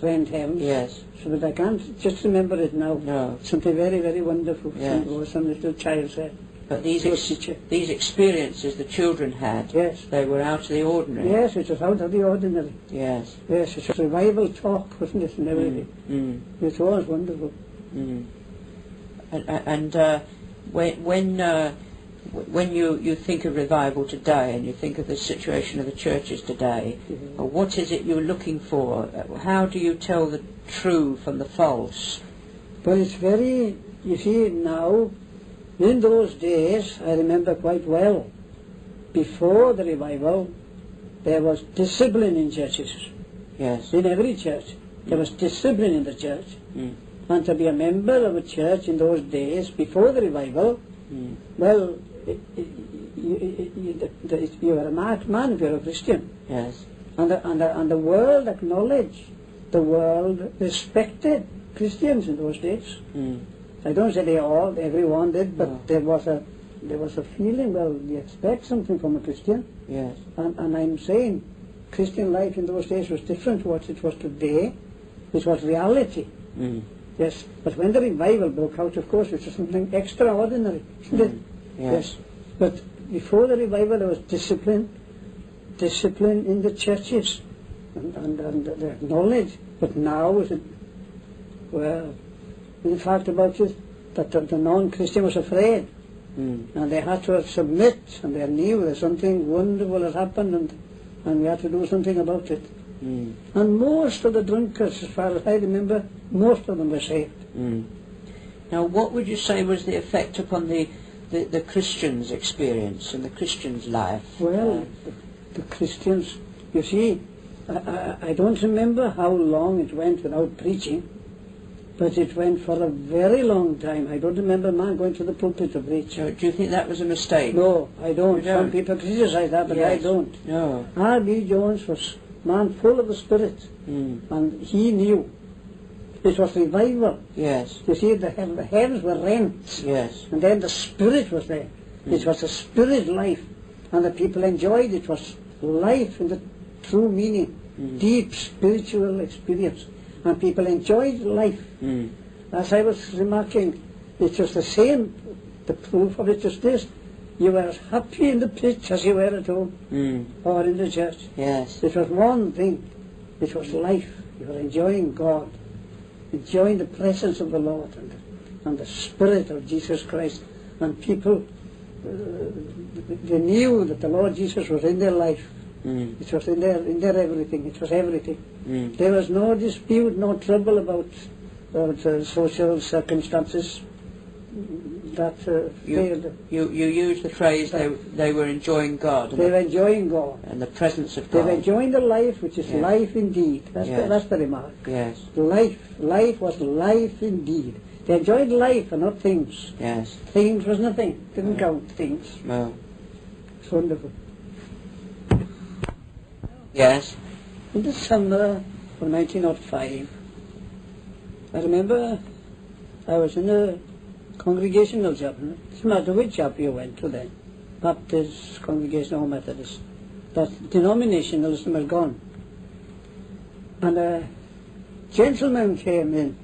friend hymn. Yes. So, but I can't just remember it now. No. Something very, very wonderful. Yes. Some little child said. But these experiences the children had, they were out of the ordinary. Yes, it was out of the ordinary. Yes. Yes, it was revival talk, wasn't it, and everything. It was wonderful. And when you think of revival today and you think of the situation of the churches today, what is it you're looking for? How do you tell the true from the false? Well, it's very, you see, now, in those days, I remember quite well, before the revival, there was discipline in churches. Yes. In every church. There was discipline in the church. And to be a member of a church in those days, before the revival, well, you were a madman if you were a Christian. Yes. And the world acknowledged, the world respected Christians in those days. I don't say everyone did, but there was a feeling, well, we expect something from a Christian. Yes. And I'm saying Christian life in those days was different to what it was today. It was reality. Yes. But when the revival broke out, of course, it was something extraordinary, isn't it? Yes. But before the revival, there was discipline in the churches, and the knowledge. But now, well, the fact about it, that the non-Christian was afraid, and they had to submit, and they knew that something wonderful had happened, and we had to do something about it. And most of the drunkards, as far as I remember, most of them were saved. Now, what would you say was the effect upon the Christians' experience and the Christians' life? Well, the Christians, you see, I don't remember how long it went without preaching, but it went for a very long time. I don't remember a man going to the pulpit to preach. So, do you think that was a mistake? No, I don't. You don't? Some people criticize that, but Yes. I don't. No. R.B. Jones was a man full of the Spirit, and he knew it was revival. Yes. You see, the heavens were rent, Yes. and then the Spirit was there. It was a Spirit life, and the people enjoyed it. It was life in the true meaning, deep spiritual experience, and people enjoyed life. As I was remarking, it was the same. The proof of it was this: you were as happy in the pitch as you were at home or in the church. Yes. It was one thing. It was life. You were enjoying God, enjoying the presence of the Lord and the Spirit of Jesus Christ. And people, they knew that the Lord Jesus was in their life. It was in their everything. It was everything. There was no dispute, no trouble about social circumstances that failed. You used the phrase they were enjoying God. They were enjoying God. And the presence of They God. were enjoying the life, which is life indeed. That's the remark. Yes. Life was life indeed. They enjoyed life and not things. Yes. Things was nothing. Didn't count things. No. It's wonderful. Yes. In the summer of 1905, I remember I was in a congregational job. It doesn't matter which job you went to then. Baptist, Congregational, or Methodist. That denominationalism was gone. And a gentleman came in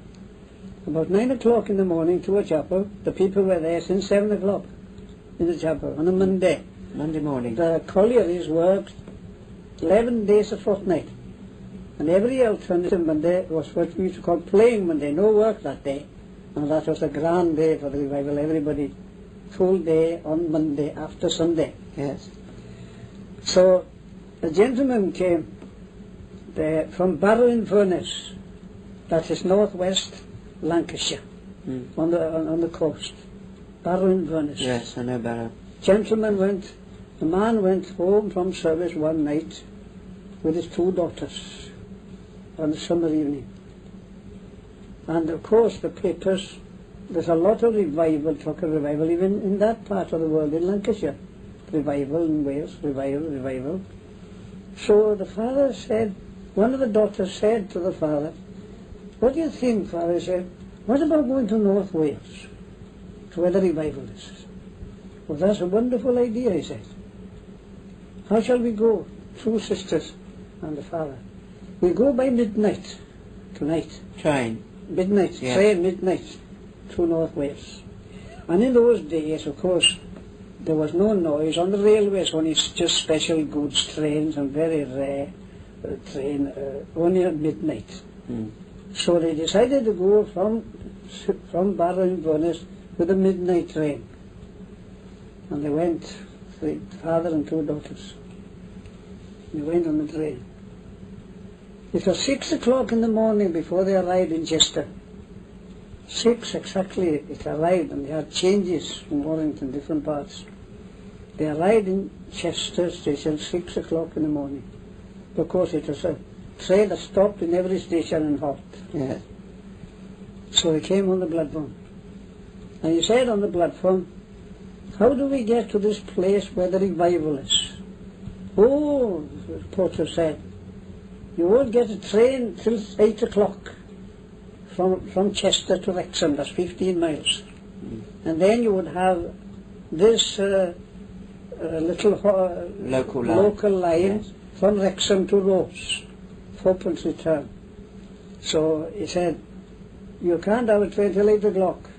about 9 o'clock in the morning to a chapel. The people were there since 7 o'clock in the chapel on a Monday. Monday morning. The collieries worked 11 days a fortnight. And every alternative Monday was what we used to call playing Monday. No work that day. And that was a grand day for the revival. Everybody, full day on Monday after Sunday. Yes. So a gentleman came there from Barrow-in-Furness, that is northwest Lancashire, on the coast. Barrow-in-Furness. Yes, I know Barrow. The man went home from service one night with his 2 daughters on a summer evening. And of course the papers, there's a lot of revival, talk of revival, even in that part of the world, in Lancashire. Revival in Wales, revival. So the father said, one of the daughters said to the father, "What do you think, father?" He said, "What about going to North Wales, to where the revival is?" "Well, that's a wonderful idea," he said. "How shall we go?" 2 sisters and the father. "We go by midnight tonight." Train. Midnight, Yes. train midnight to North Wales. And in those days, of course, there was no noise on the railways, only just special goods trains and very rare train, only at midnight. So they decided to go from Barrow-in-Furness with the midnight train. And they went, the father and 2 daughters. They went on the train. It was 6 o'clock in the morning before they arrived in Chester. 6 exactly it arrived, and they had changes from Warrington, different parts. They arrived in Chester station 6 o'clock in the morning. Of course it was train that stopped in every station and halt. Yes. So he came on the platform. And he said on the platform, how do we get to this place where the revival is? Oh, the porter said, you won't get a train till 8 o'clock from Chester to Wrexham, that's 15 miles. And then you would have this little local line yes. from Wrexham to Rose, 4-point return. So he said, you can't have a train till 8 o'clock.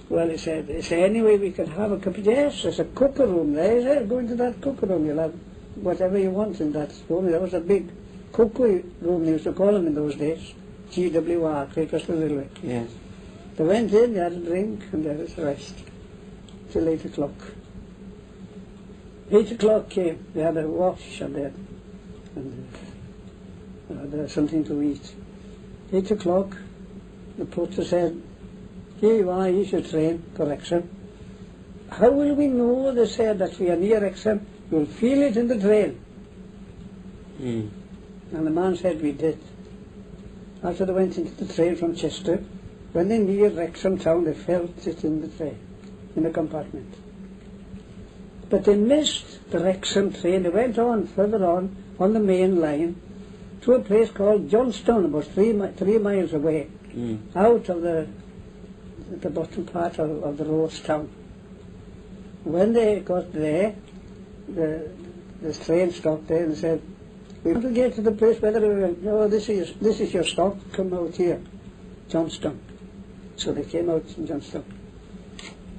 Well, he said, anyway, we could have a cup of, yes, there's a cooker room there. He said, go into that cooker room, you'll have whatever you want in that room. There was a big cookery room, they used to call them in those days, GWR, Great Western Railway. Yes. They went in, they had a drink, and there was the rest, till 8 o'clock. 8 o'clock came, they had a wash and there was something to eat. 8 o'clock, the porter said, here you are, here's your train to Wrexham. How will we know, they said, that we are near Wrexham? You'll feel it in the train. And the man said, we did. After they went into the train from Chester, when they neared Wrexham town, they felt it in the train, in the compartment. But they missed the Wrexham train. They went on, further on the main line, to a place called Johnstone, about 3 miles away, out of the bottom part of the Rose town. When they got there, the train stopped there and said, we want to get to the place where this is your stop, come out here, Johnstone. So they came out in Johnstone.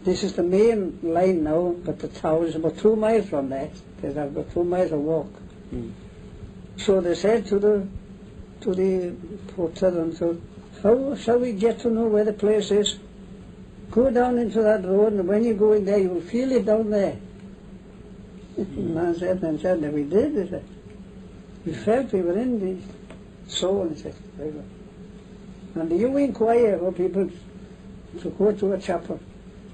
This is the main line now, but the town is about 2 miles from that. There's about 2 miles of walk. So they said to the porter, and so, how shall we get to know where the place is? Go down into that road, and when you go in there, you will feel it down there. The man said, and we did, he said. We felt we were in the soul, he said. Very well. And you inquire for people to go to a chapel.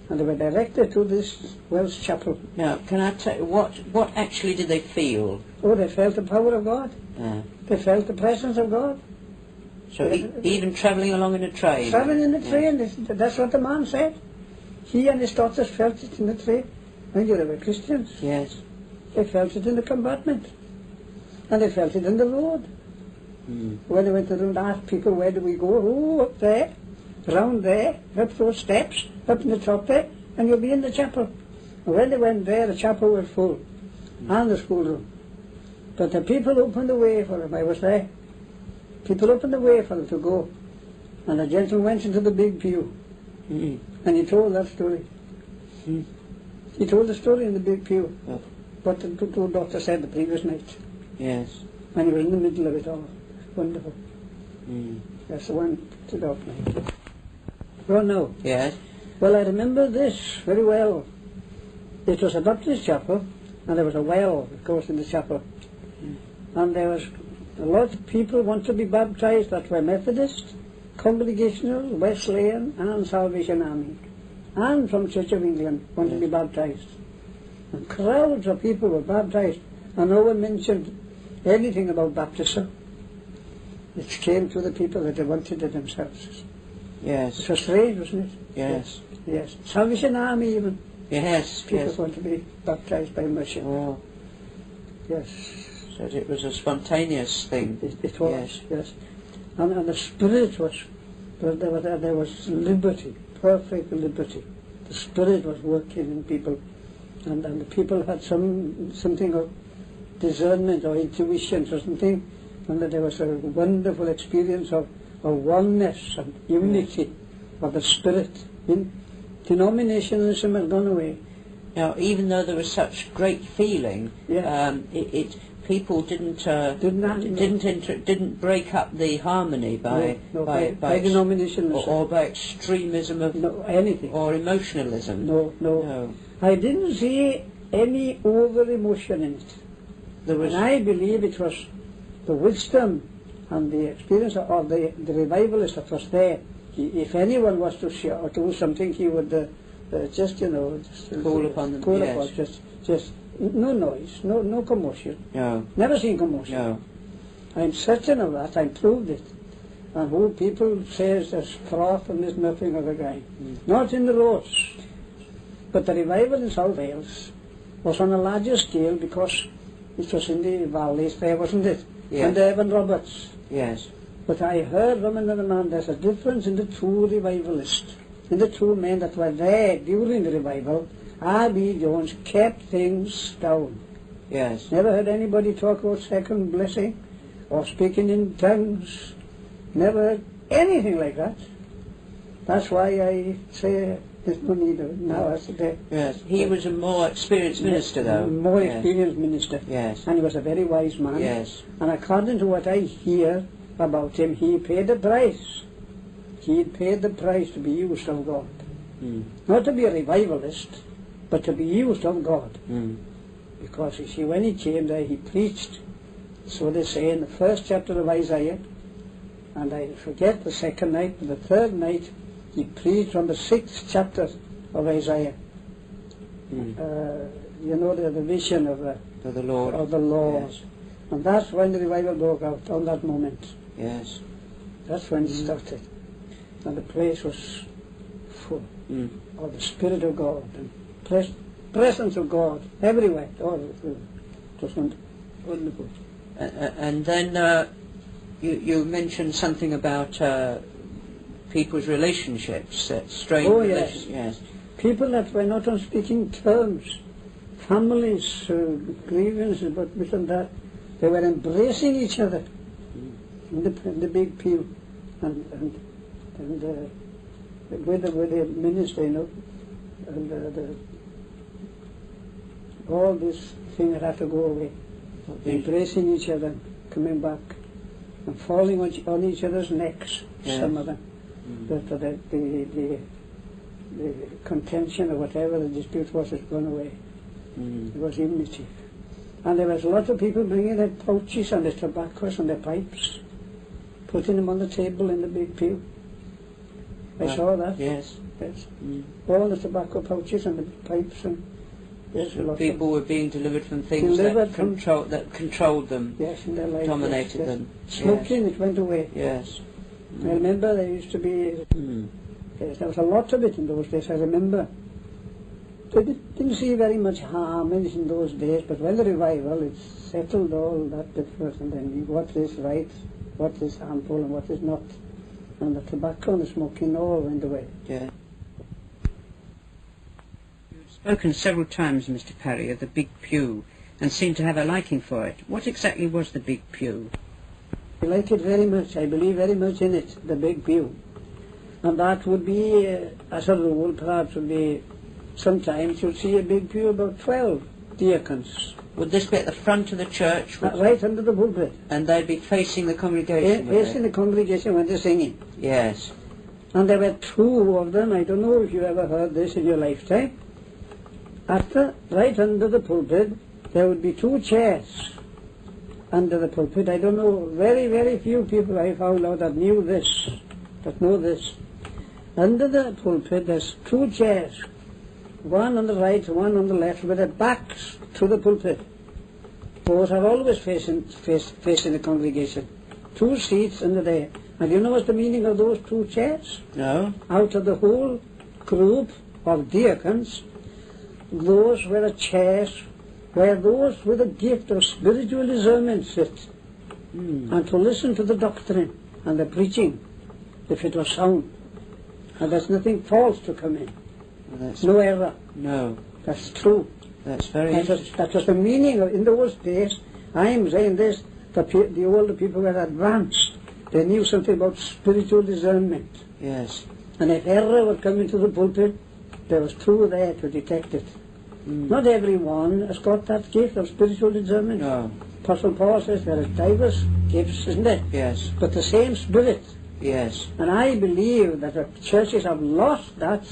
And they were directed to this Welsh chapel. Now, can I tell you, what actually did they feel? Oh, they felt the power of God. They felt the presence of God. So even travelling along in a train? Travelling in the train, that's what the man said. He and his daughters felt it in the train. And they were Christians. Yes. They felt it in the compartment. And they felt it in the road. When they went around, asked people, where do we go? Oh, up there, round there, up those steps, up in the top there, and you'll be in the chapel. And when they went there, the chapel was full, and the schoolroom. But the people opened the way for them. I was there. People opened the way for them to go. And the gentleman went into the big pew. And he told that story. He told the story in the big pew. What the two daughters said the previous night. Yes. And he was in the middle of it all. Wonderful. That's the one to dog night. Oh no. Yes. Well, I remember this very well. It was a Baptist chapel, and there was a well, of course, in the chapel. And there was a lot of people want to be baptized that were Methodist, Congregational, Wesleyan, and Salvation Army, and from Church of England want to be baptized. And crowds of people were baptized, and no one mentioned anything about baptism. It came to the people that they wanted it themselves. Yes. It was strange, wasn't it? Yes. Yes. Salvation Army even. Yes. People want to be baptized by immersion. Oh. Yes. So it was a spontaneous thing. It was, yes. And the Spirit was, there was liberty, perfect liberty. The Spirit was working in people, and the people had something of discernment or intuition or something, and that there was a wonderful experience of oneness and unity of the Spirit. Denominationalism has gone away. Now, even though there was such great feeling, people didn't break up the harmony by denominationalism or by extremism of anything or emotionalism. No. I didn't see any over emotion in it. And I believe it was the wisdom and the experience of the revivalist that was there. If anyone was to share or do something, he would just call upon them. Just no noise, no commotion. No. Never seen commotion. No. I'm certain of that. I proved it. And who people says there's froth and there's nothing of the kind. Not in the roads. But the revival in South Wales was on a larger scale because it was in the valleys there, wasn't it? Yes. And Evan Roberts. Yes. But I heard from another man there's a difference in the true revivalists, in the true men that were there during the revival. R.B. Jones kept things down. Yes. Never heard anybody talk about second blessing or speaking in tongues. Never heard anything like that. That's why I say there's no need of it now as today. Yes. He was a more experienced minister, though. More Yes. experienced minister. Yes. And he was a very wise man. Yes. And according to what I hear about him, he paid the price. He paid the price to be used of God. Not to be a revivalist, but to be used of God. Because you see, when he came there, he preached, so they say, in the first chapter of Isaiah, and I forget the second night, but the third night, he preached on the 6th chapter of Isaiah. You know, the vision of the Lord. Of the Lord. Yes. And that's when the revival broke out, on that moment. Yes. That's when it started. And the place was full of the Spirit of God and presence of God everywhere. Oh, it was wonderful. And then you mentioned something about people's relationships, strained Oh, relationships. yes. People that were not on speaking terms, families, grievances, but this and that, they were embracing each other in the big pew, and with the minister, you know, and all this thing that had to go away, embracing each other, coming back, and falling on each other's necks. Yes. Some of them, the contention or whatever the dispute was has gone away. There was unity. And there was a lot of people bringing their pouches and their tobaccos and their pipes, putting them on the table in the big pew. I saw that. Yes. Yes. All the tobacco pouches and the pipes, and yes, a lot People were being delivered from things that controlled them, yes, in their life, dominated yes. them. Smoking, it went away. Yes. I remember there used to be, yes, there was a lot of it in those days, I remember. They didn't see very much harm in it in those days, but when the revival, it settled all that difference, and then what is right, what is harmful, and what is not. And the tobacco and the smoking all went away. Yeah. You've spoken several times, Mr. Parry, of the big pew, and seem to have a liking for it. What exactly was the big pew? I like it very much. I believe very much in it, the big pew. And that would be, as a rule, perhaps would be, sometimes you'll see a big pew about 12 deacons. Would this be at the front of the church? Right under the pulpit. And they'd be facing the congregation? Facing the congregation when they're singing. Yes. And there were 2 of them. I don't know if you ever heard this in your lifetime. Right under the pulpit, there would be 2 chairs under the pulpit. I don't know, very, very few people I found out that knew this, that know this. Under the pulpit, there's 2 chairs. One on the right, one on the left, with their backs to the pulpit. Those are always facing the congregation. 2 seats under there. And you know what's the meaning of those 2 chairs? No. Out of the whole group of deacons, those were the chairs where those with a gift of spiritual discernment sit, and to listen to the doctrine and the preaching, if it was sound. And there's nothing false to come in. No error. No. That's true. That's very interesting. That was the meaning of, in those days, I am saying this, the older people were advanced. They knew something about spiritual discernment. Yes. And if error would come into the pulpit, there was 2 there to detect it. Not everyone has got that gift of spiritual discernment. No. Apostle Paul says there are diverse gifts, isn't there? Yes. But the same Spirit. Yes. And I believe that the churches have lost that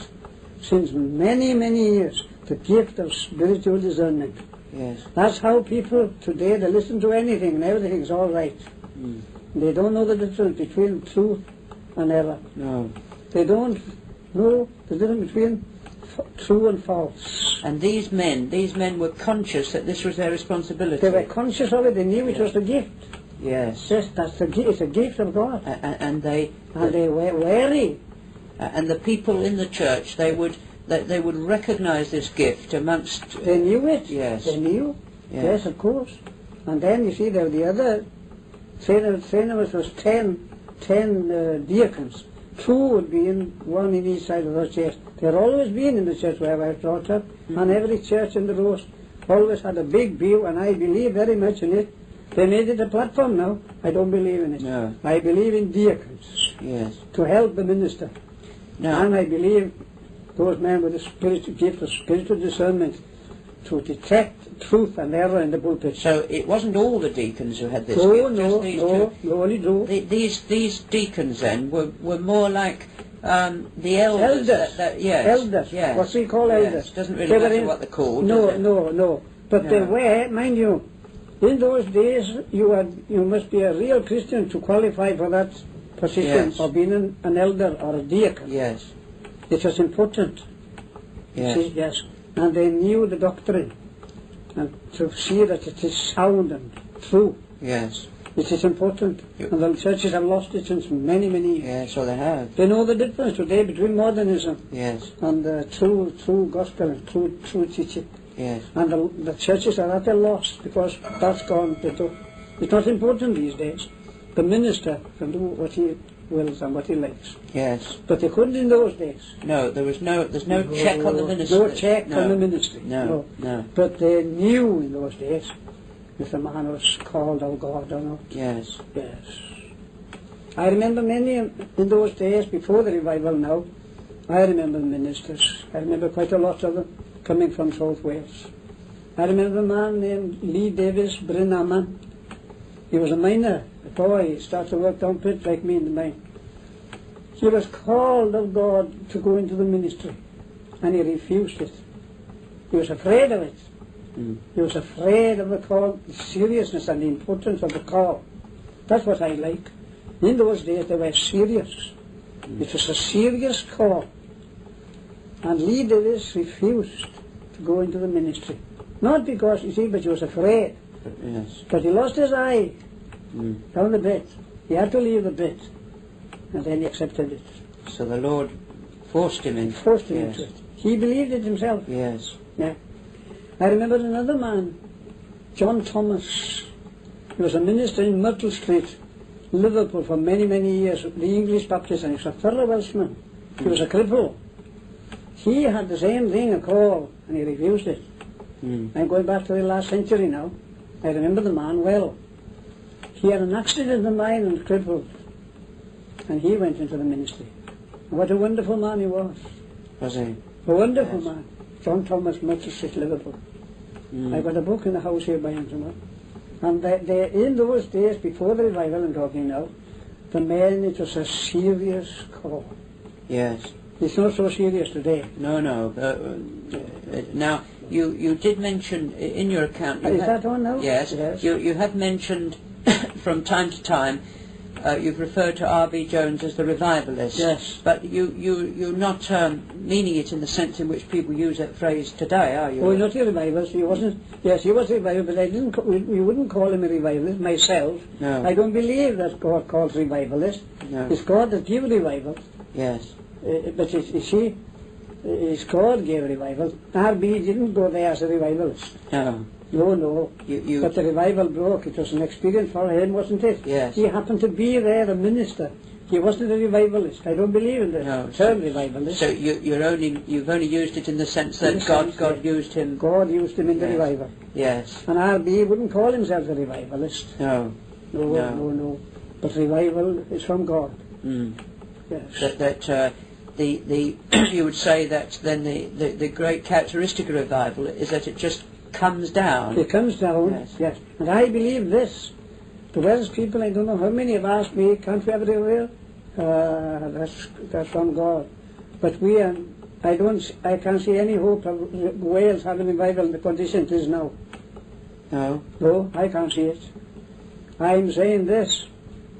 since many, many years, the gift of spiritual discernment. Yes. That's how people today, they listen to anything and everything's all right. They don't know the difference between truth and error. No. They don't know the difference between true and false. And these men were conscious that this was their responsibility. They were conscious of it, they knew it was the gift. Yes. Yes, it's a gift of God. And they were wary. And the people in the church, they would recognise this gift amongst... They knew it. Yes. They knew. Yes. Yes, of course. And then you see there the other, saying of us was 10 deacons. 2 would be one in each side of the church. They're always been in the church where I was brought up, and every church in the roast always had a big view, and I believe very much in it. They made it a platform now. I don't believe in it. No. I believe in deacons. Yes. To help the minister. No. And I believe those men with the spiritual gift of spiritual discernment to detect truth and error in the pulpit. So it wasn't all the deacons who had this No, gift, no, just these no, two. only two. These deacons then were more like the elders. Yes. Elders. Yes. What we call Yes. elders. Doesn't really They were matter what they're called. No, does it? no. But they were, mind you, in those days you must be a real Christian to qualify for that position Yes. of being an elder or a deacon. Yes. It was important. Yes. See, yes. And they knew the doctrine, and to see that it is sound and true. Yes. It is important. And the churches have lost it since many, many years. Yes, so they have. They know the difference today between modernism Yes. and true gospel and true teaching. Yes. And the churches are at a loss because that's gone. It's not important these days. The minister can do what he wills and what he likes. Yes. But they couldn't in those days. No, there's no check on the ministry. No check on the ministry. No. But they knew in those days if the man was called of God or not. Yes. Yes. I remember many in those days before the revival now. I remember ministers. I remember quite a lot of them coming from South Wales. I remember a man named Lee Davis Brinaman. He was a miner, a boy. He started to work down pit like me in the mine. He was called of God to go into the ministry, and he refused it. He was afraid of it. He was afraid of the call, the seriousness and the importance of the call. That's what I like. In those days they were serious. It was a serious call. And Lee Davis refused to go into the ministry. Not because, you see, but he was afraid. Yes. But he lost his eye down the bit. He had to leave the bit. And then he accepted it. So the Lord forced him in. Forced him into it. He believed it himself. Yes. Yeah. I remember another man, John Thomas. He was a minister in Myrtle Street, Liverpool, for many, many years. The English Baptist, and he was a thorough Welshman. He was a cripple. He had the same thing, a call, and he refused it. I'm going back to the last century now. I remember the man well. He had an accident in the mine and crippled. And he went into the ministry. What a wonderful man he was. Was he? A wonderful man. John Thomas, Myrtle Street, Liverpool. I've got a book in the house here by him somewhere. And they, in those days, before the revival I'm talking now, the men, it was a serious call. Yes. It's not so serious today. No. Now, you did mention in your account... Is that on now? Yes. You have mentioned from time to time, you've referred to R.B. Jones as the revivalist. Yes. But you're not meaning it in the sense in which people use that phrase today, are you? Oh, not a revivalist. He wasn't. Yes, he was a revivalist, but I didn't. We wouldn't call him a revivalist myself. No. I don't believe that God calls revivalist. No. It's God that gives revival. Yes. But you see, it's God gave revival. R.B. didn't go there as a revivalist. No. No. But the revival broke. It was an experience for him, wasn't it? Yes. He happened to be there, a minister. He wasn't a revivalist. I don't believe in the term revivalist. So you've only used it in the sense that God used him. God used him in the revival. Yes. And R.B. wouldn't call himself a revivalist. No. But revival is from God. Yes. That you would say that then the great characteristic of revival is that it just comes down. It comes down, yes. And I believe this. The Welsh people, I don't know how many have asked me, can't we have a revival? That's from God. But I can't see any hope of Wales having a revival in the condition it is now. No, I can't see it. I'm saying this.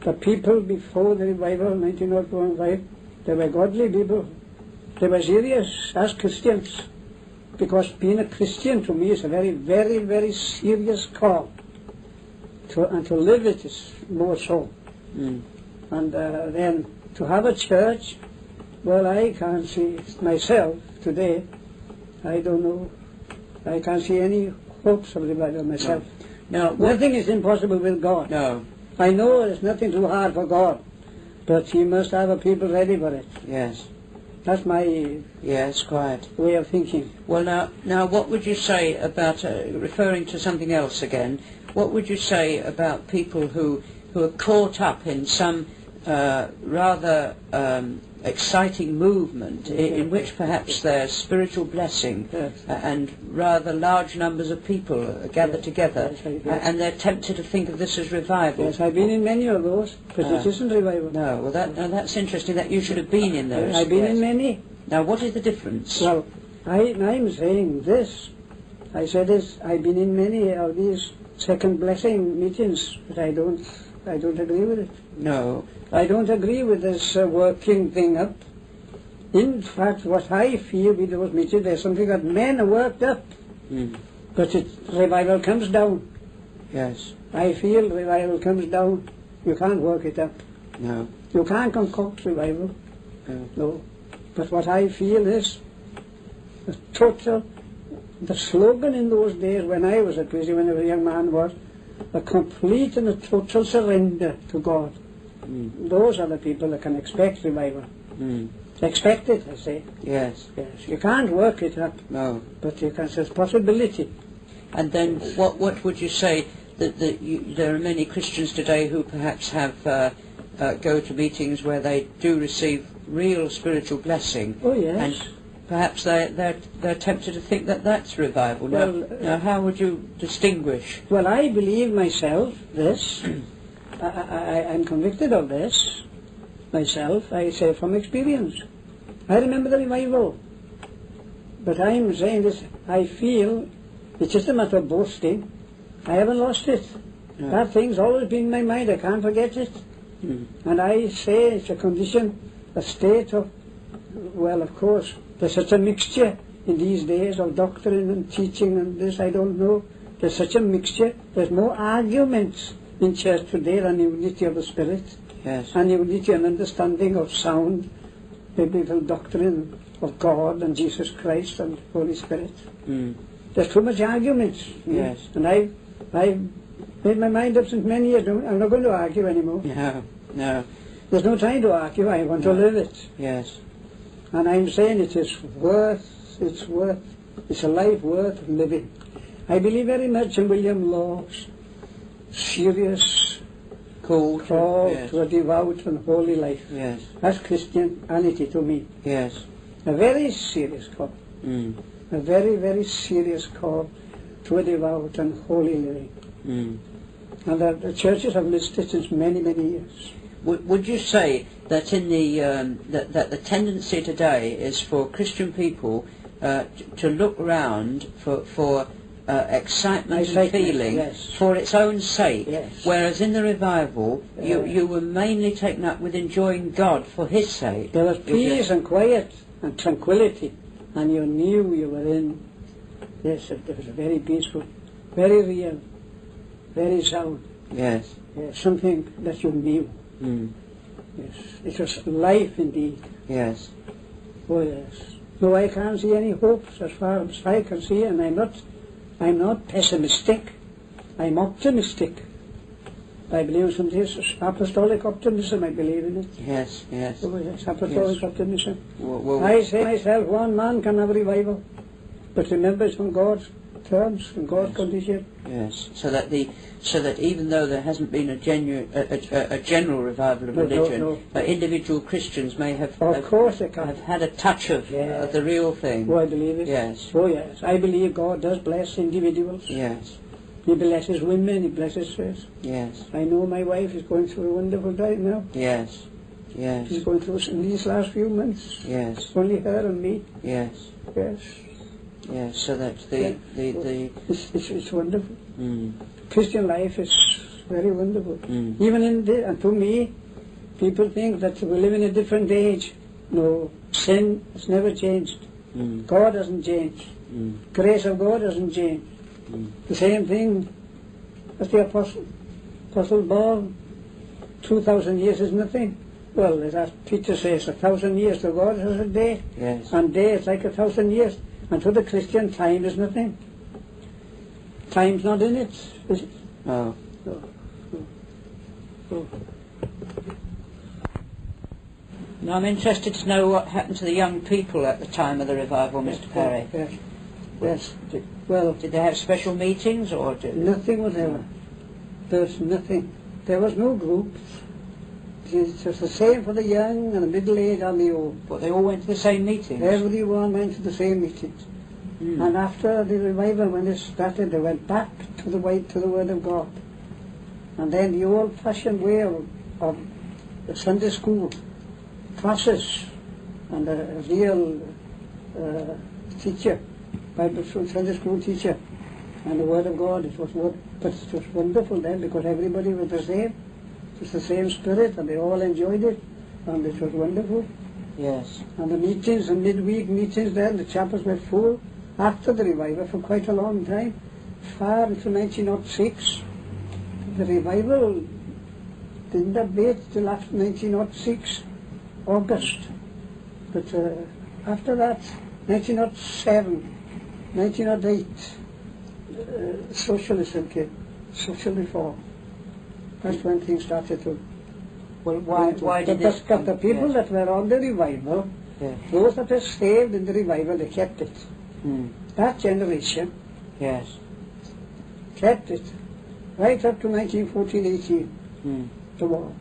The people before the revival, 1905, they were godly people. They were serious as Christians. Because being a Christian to me is a very, very, very serious call. and to live it is more so. Mm. And then to have a church, well, I can't see myself today. I don't know. I can't see any hopes of revival myself. No. Nothing is impossible with God. No. I know there's nothing too hard for God, but He must have a people ready for it. Yes. That's my Yes, quite. way of thinking. Well, now, what would you say about referring to something else again? What would you say about people who are caught up in some rather exciting movement in which perhaps there's spiritual blessing and rather large numbers of people are gathered together, and they're tempted to think of this as revival? Yes, I've been in many of those, but it isn't revival. No, well, that's interesting that you should have been in those. I've been in many. Now, what is the difference? Well, I'm saying this. I said this. I've been in many of these second blessing meetings, but I don't agree with it. No. I don't agree with this working thing up. In fact, what I feel with those meetings, there's something that men are worked up, but revival comes down. Yes. I feel revival comes down. You can't work it up. No. You can't concoct revival. No. No. But what I feel is the slogan in those days when I was a Christian, when I was a young man, was a complete and a total surrender to God. Those are the people that can expect revival. Expect it, I say. Yes. Yes. You can't work it up. No. But you can. There's possibility. And then, what would you say that there are many Christians today who perhaps have go to meetings where they do receive real spiritual blessing? Oh yes. And perhaps they're tempted to think that that's revival. Well, now, how would you distinguish? Well, I believe myself this. I'm convicted of this myself. I say from experience. I remember the revival, but I'm saying this. I feel it's just a matter of boasting. I haven't lost it. No. That thing's always been in my mind. I can't forget it. And I say it's a condition, a state of, well, of course, there's such a mixture in these days of doctrine and teaching and this, I don't know. There's such a mixture. There's more arguments in church today than unity of the Spirit. Yes. And unity and understanding of sound biblical doctrine of God and Jesus Christ and Holy Spirit. There's too much arguments. Yes. And I've made my mind up since many years. I'm not going to argue anymore. No. There's no time to argue. I want to live it. Yes. And I'm saying it's a life worth living. I believe very much in William Law's serious call to a devout and holy life. Yes. That's Christianity to me. Yes. A very serious call. A very, very serious call to a devout and holy living. And the churches have missed it since many, many years. Would you say that in that the tendency today is for Christian people to look round for excitement and feeling for its own sake, whereas in the revival you were mainly taken up with enjoying God for His sake? There was peace and quiet and tranquility, and you knew you were in. Yes, it was very peaceful, very real, very sound. Yes. Something that you knew. Yes, it was life indeed. Yes. Oh yes. No, I can't see any hopes as far as I can see, and I'm not pessimistic. I'm optimistic. I believe in some apostolic optimism. I believe in it. Yes. Oh yes, apostolic optimism. Well, I say myself, one man can have revival, but remember it's on God's terms and God's condition. Yes. So that even though there hasn't been a general revival of religion, but individual Christians may have had a touch of the real thing. Oh, I believe it. Yes. Oh, yes. I believe God does bless individuals. Yes. He blesses women. He blesses us. Yes. I know my wife is going through a wonderful time now. Yes. She's going through in these last few months. Yes. Only her and me. Yes. Yes. So that it's wonderful. Christian life is very wonderful. Even and to me, people think that we live in a different age. No, sin has never changed. God hasn't changed. Grace of God hasn't changed. The same thing as the apostle. Apostle Paul, 2,000 years is nothing. Well, as Peter says, 1,000 years to God is a day, Yes. and day is like 1,000 years. And to the Christian, time is nothing. Time's not in it, is it? No. No. No. Now I'm interested to know what happened to the young people at the time of the revival, Mr. Perry. Yes. Yes. Did, Well, did they have special meetings or did... nothing whatever. There's nothing. There was no groups. It was the same for the young and the middle-aged and the old. But they all went to the same meetings? Everyone went to the same meetings. And after the revival, when it started, they went back to the Word of God. And then the old-fashioned way of the Sunday school classes and a real teacher, Bible Sunday school teacher, and the Word of God. But it was wonderful then because everybody was the same. It was the same spirit, and they all enjoyed it, and it was wonderful. Yes. And the meetings, the midweek meetings then, the chapels were full after the revival for quite a long time, far into 1906. The revival didn't abate till after 1906, August. But after that, 1907, 1908, socialism came, social reform. That's when things started to... Well, why did this... But the people that were on the revival, Yeah. those that were saved in the revival, they kept it. That generation Yes. kept it right up to 1914-18, the war.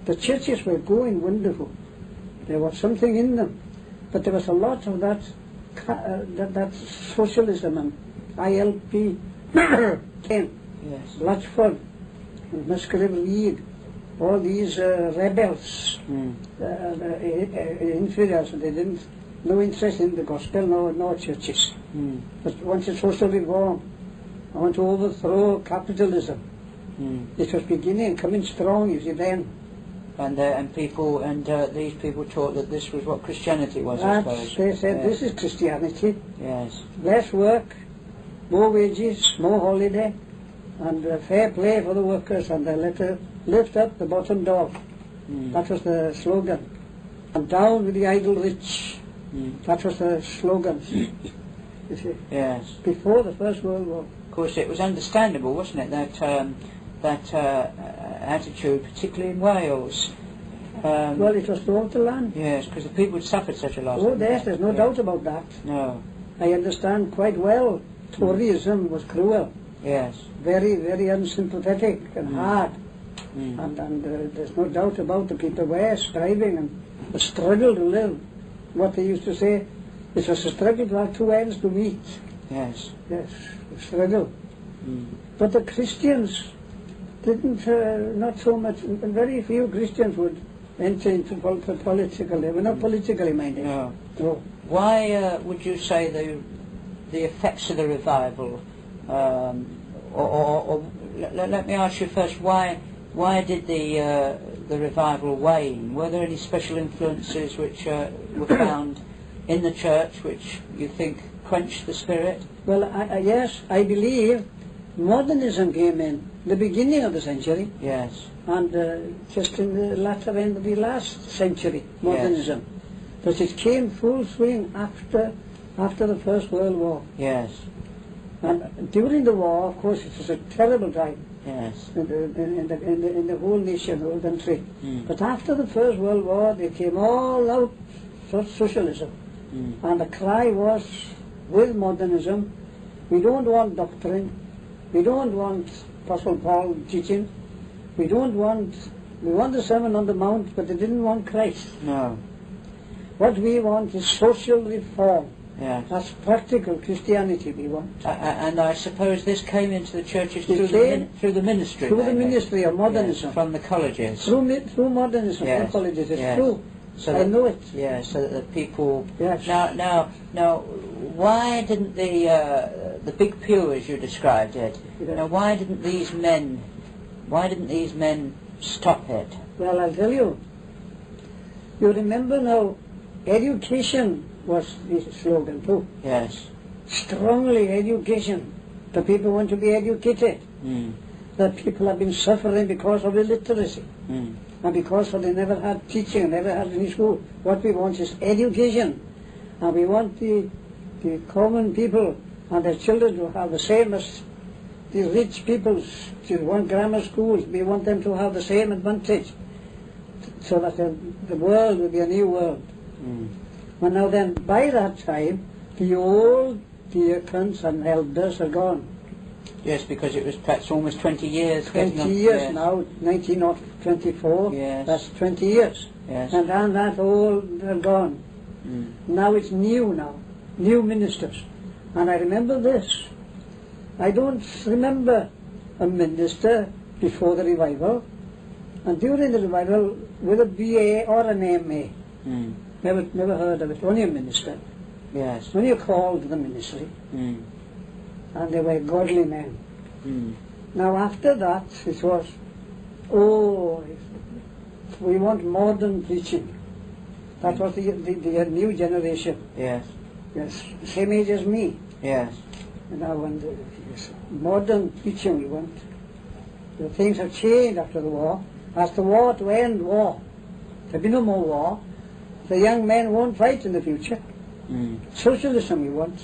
The churches were going wonderful. There was something in them, but there was a lot of that socialism and ILP came. Yes. Blatchford, and Musgrave League, all these rebels, infidels, they didn't, no interest in the gospel, no churches. But wanted social reform. I want to overthrow capitalism. It was beginning, coming strong, you see, then. And people, these people taught that this was what Christianity was, I suppose. They said, Yes. this is Christianity. Yes. Less work, more wages, more holiday, and fair play for the workers, and they let her lift up the bottom dog. That was the slogan. And down with the idle rich. That was the slogan. You see, Yes. before the First World War. Of course, it was understandable, wasn't it, that attitude, particularly in Wales. Well, it was throughout the land. Yes, because the people had suffered such a loss. Oh, there's no doubt about that. No. I understand quite well. Toryism was cruel. Yes. Very, very unsympathetic and hard. And there's no doubt about the people were striving and a struggle to live. What they used to say, it was a struggle to have two ends to meet. Yes. Yes, a struggle. But the Christians didn't, not so much, very few Christians would enter into political, they were not politically minded. No. No. Why would you say the effects of the revival, or let me ask you first, why did the revival wane? Were there any special influences which were found in the church which you think quenched the spirit? Well, yes, I believe modernism came in the beginning of the century. Yes. And just in the latter end of the last century, modernism. Yes. But it came full swing after the First World War. Yes. And during the war, of course, it was a terrible time. Yes. In the whole nation, the whole country. But after the First World War, they came all out for socialism. And the cry was, with modernism, we don't want doctrine, we don't want Apostle Paul teaching, we want the Sermon on the Mount, but they didn't want Christ. No. What we want is social reform. Yes. That's practical Christianity we want. And I suppose this came into the churches It through the ministry. Through the mainly. ministry of modernism. Yes, from the colleges. Through modernism, Yes. from colleges, it's Yes. true. So I know it. Yeah, so that the people... Yes. Now, why didn't the big pew, as you described it, Yes. why didn't these men stop it? Well, I'll tell you. You remember now, education was the slogan too. Yes. Strongly education. The people want to be educated. that people have been suffering because of illiteracy. Mm. And because they never had teaching, never had any school. What we want is education. And we want the common people and their children to have the same as the rich people's children. Want grammar schools, we want them to have the same advantage, so that the world will be a new world. Mm. And now then, by that time, the old deacons and elders are gone. Yes, because it was perhaps almost 20 years. 20 years now, 1924, Yes. that's 20 years. Yes. And that all are gone. Mm. Now it's new ministers. And I remember this. I don't remember a minister before the revival, and during the revival with a BA or an MA. Mm. Never heard of it, only a minister. Yes. Only a call to the ministry, Mm. and they were godly men. Mm. Now after that, it was, we want modern preaching. That was the new generation. Yes. Yes, same age as me. Yes. Now, and yes, modern preaching we want. The things have changed after the war. Ask the war to end war. There'll be no more war. The young men won't fight in the future. Mm. Socialism we want.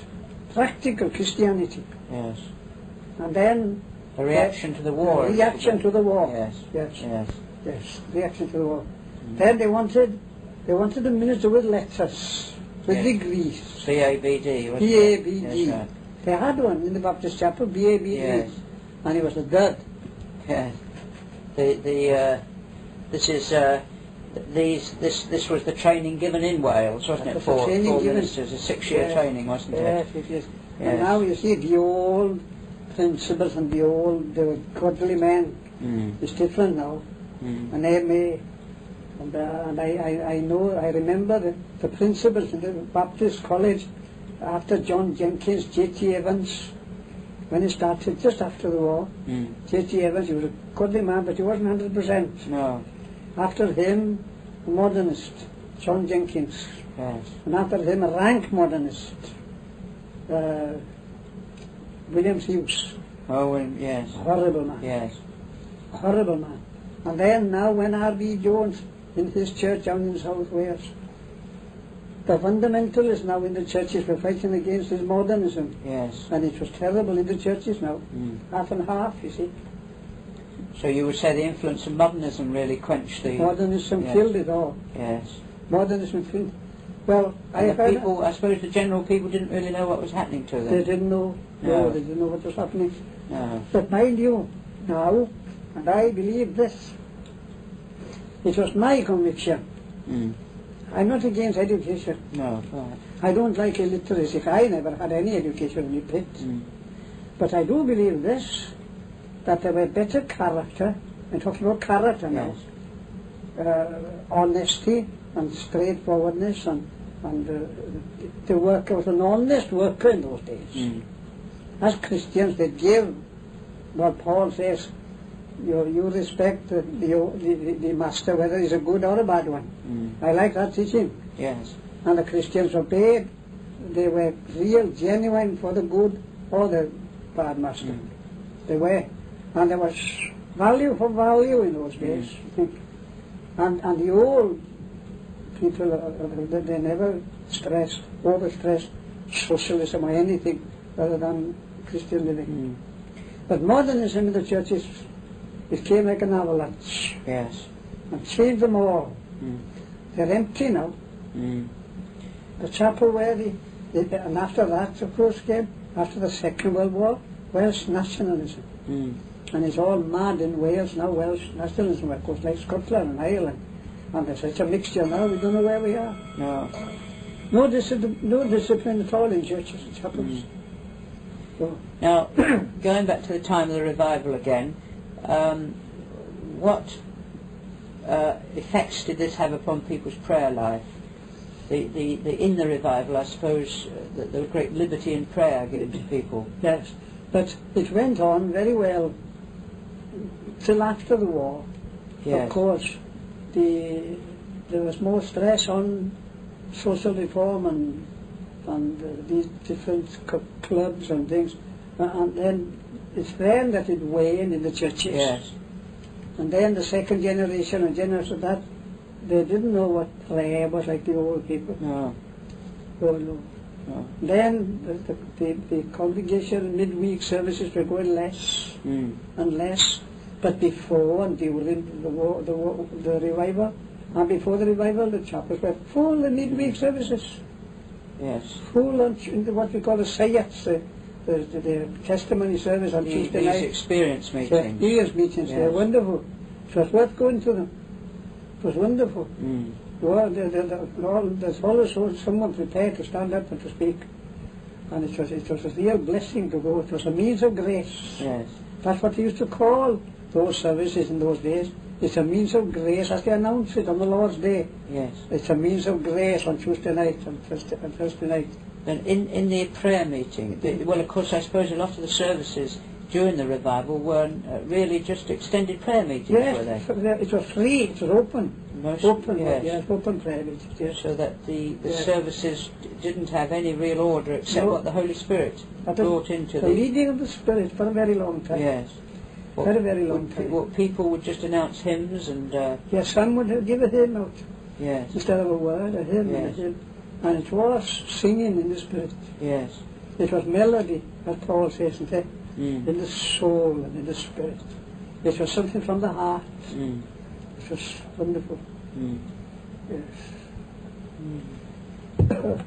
Practical Christianity. Yes. And then A reaction to the war. reaction to the war. Yes. Yes. Yes. Yes. Reaction to the war. Then they wanted a minister with letters, with Yes. degrees. CABD. wasn't it? B.A.B.D. Yes, right. They had one in the Baptist chapel, B.A.B.D. Yes. And he was a dud. Yes. This was the training given in Wales, wasn't That it? was the For training given. ministers, a 6-year training, wasn't Yes, it? it is. Yes. And now you see the old principles and the godly men. Mm. It's different now. Mm. And MA. And I remember the principals in the Baptist College after John Jenkins, J.T. Evans, when he started just after the war. Mm. J.T. Evans, he was a godly man, but he wasn't 100%. No. After him, a modernist, John Jenkins. Yes. And after him, a rank modernist, William Hughes. Oh, well, yes. Horrible man. Yes. Horrible man. And then now when R.B. Jones in his church down in South Wales, the fundamentalists now in the churches were fighting against his modernism. Yes. And it was terrible in the churches now. Mm. Half and half, you see. So you would say the influence of modernism really quenched the... Modernism Yes. killed it all. Yes. Modernism killed. Well, And the people, I suppose the general people didn't really know what was happening to them. they didn't know. No. They didn't know what was happening. No. But mind you, now, and I believe this, it was my conviction. Mm. I'm not against education. No. Right. I don't like illiteracy. I never had any education in it. Mm. But I do believe this, that there were better character, I'm talking about character now, honesty and straightforwardness, and the worker was an honest worker in those days. Mm. As Christians, they give what Paul says, you respect the master, whether he's a good or a bad one. Mm. I like that teaching. Yes. And the Christians obeyed. They were real, genuine for the good or the bad master. Mm. They were. And there was value for value in those days. And the old people, they never overstressed socialism or anything other than Christian living. Mm. But modernism in the churches, it came like an avalanche Yes. and changed them all. Mm. They're empty now. Mm. The chapel where and after that, of course, came, after the Second World War, Welsh nationalism. Mm. And it's all mad in Wales now, Welsh nationalism, of course, like Scotland and Ireland. And there's such a mixture now, we don't know where we are. No. No discipline at all in churches and chapels. Mm. So, Now, going back to the time of the revival again, what effects did this have upon people's prayer life? In the revival, I suppose, there was great liberty in prayer given to people. yes, but it went on very well till after the war. Yes. Of course, there was more stress on social reform and these different clubs and things, and then it's then that it waned in the churches. Yes. And then the second generation and generation that, they didn't know what prayer was like the old people. No. Oh, no. No. Then the congregation midweek services were going less Mm. and less. But before and during the revival, and before the revival, the chapels were full of midweek services. Yes. Full on what we call the sayats, the testimony service on Tuesday These night. experience meetings. Years meetings, they're Yes. wonderful. It was worth going to them. It was wonderful. Mm. Well, there's always someone prepared to stand up and to speak. And it was a real blessing to go. It was a means of grace. Yes. That's what they used to call those services in those days. It's a means of grace, as they announce it on the Lord's Day. Yes. It's a means of grace on Tuesday night and Thursday night. And in the prayer meeting, well, of course, I suppose a lot of the services during the revival weren't really just extended prayer meetings, were they? Yes, it was free, it was open. Most, Open, yes. yes, open prayer meetings, yes. So that the Yes. services didn't have any real order except No. what the Holy Spirit That is brought into the the... leading of the Spirit for a very long time. Yes. Very, very long time. What people would just announce hymns and... Yes, some would give a hymn out yes. instead of a word, a hymn and a Yes. hymn. And it was singing in the Spirit. Yes. It was melody, as Paul says, isn't it? Mm. In the soul and in the Spirit. It was something from the heart. Mm. It was wonderful. Mm. Yes. Mm.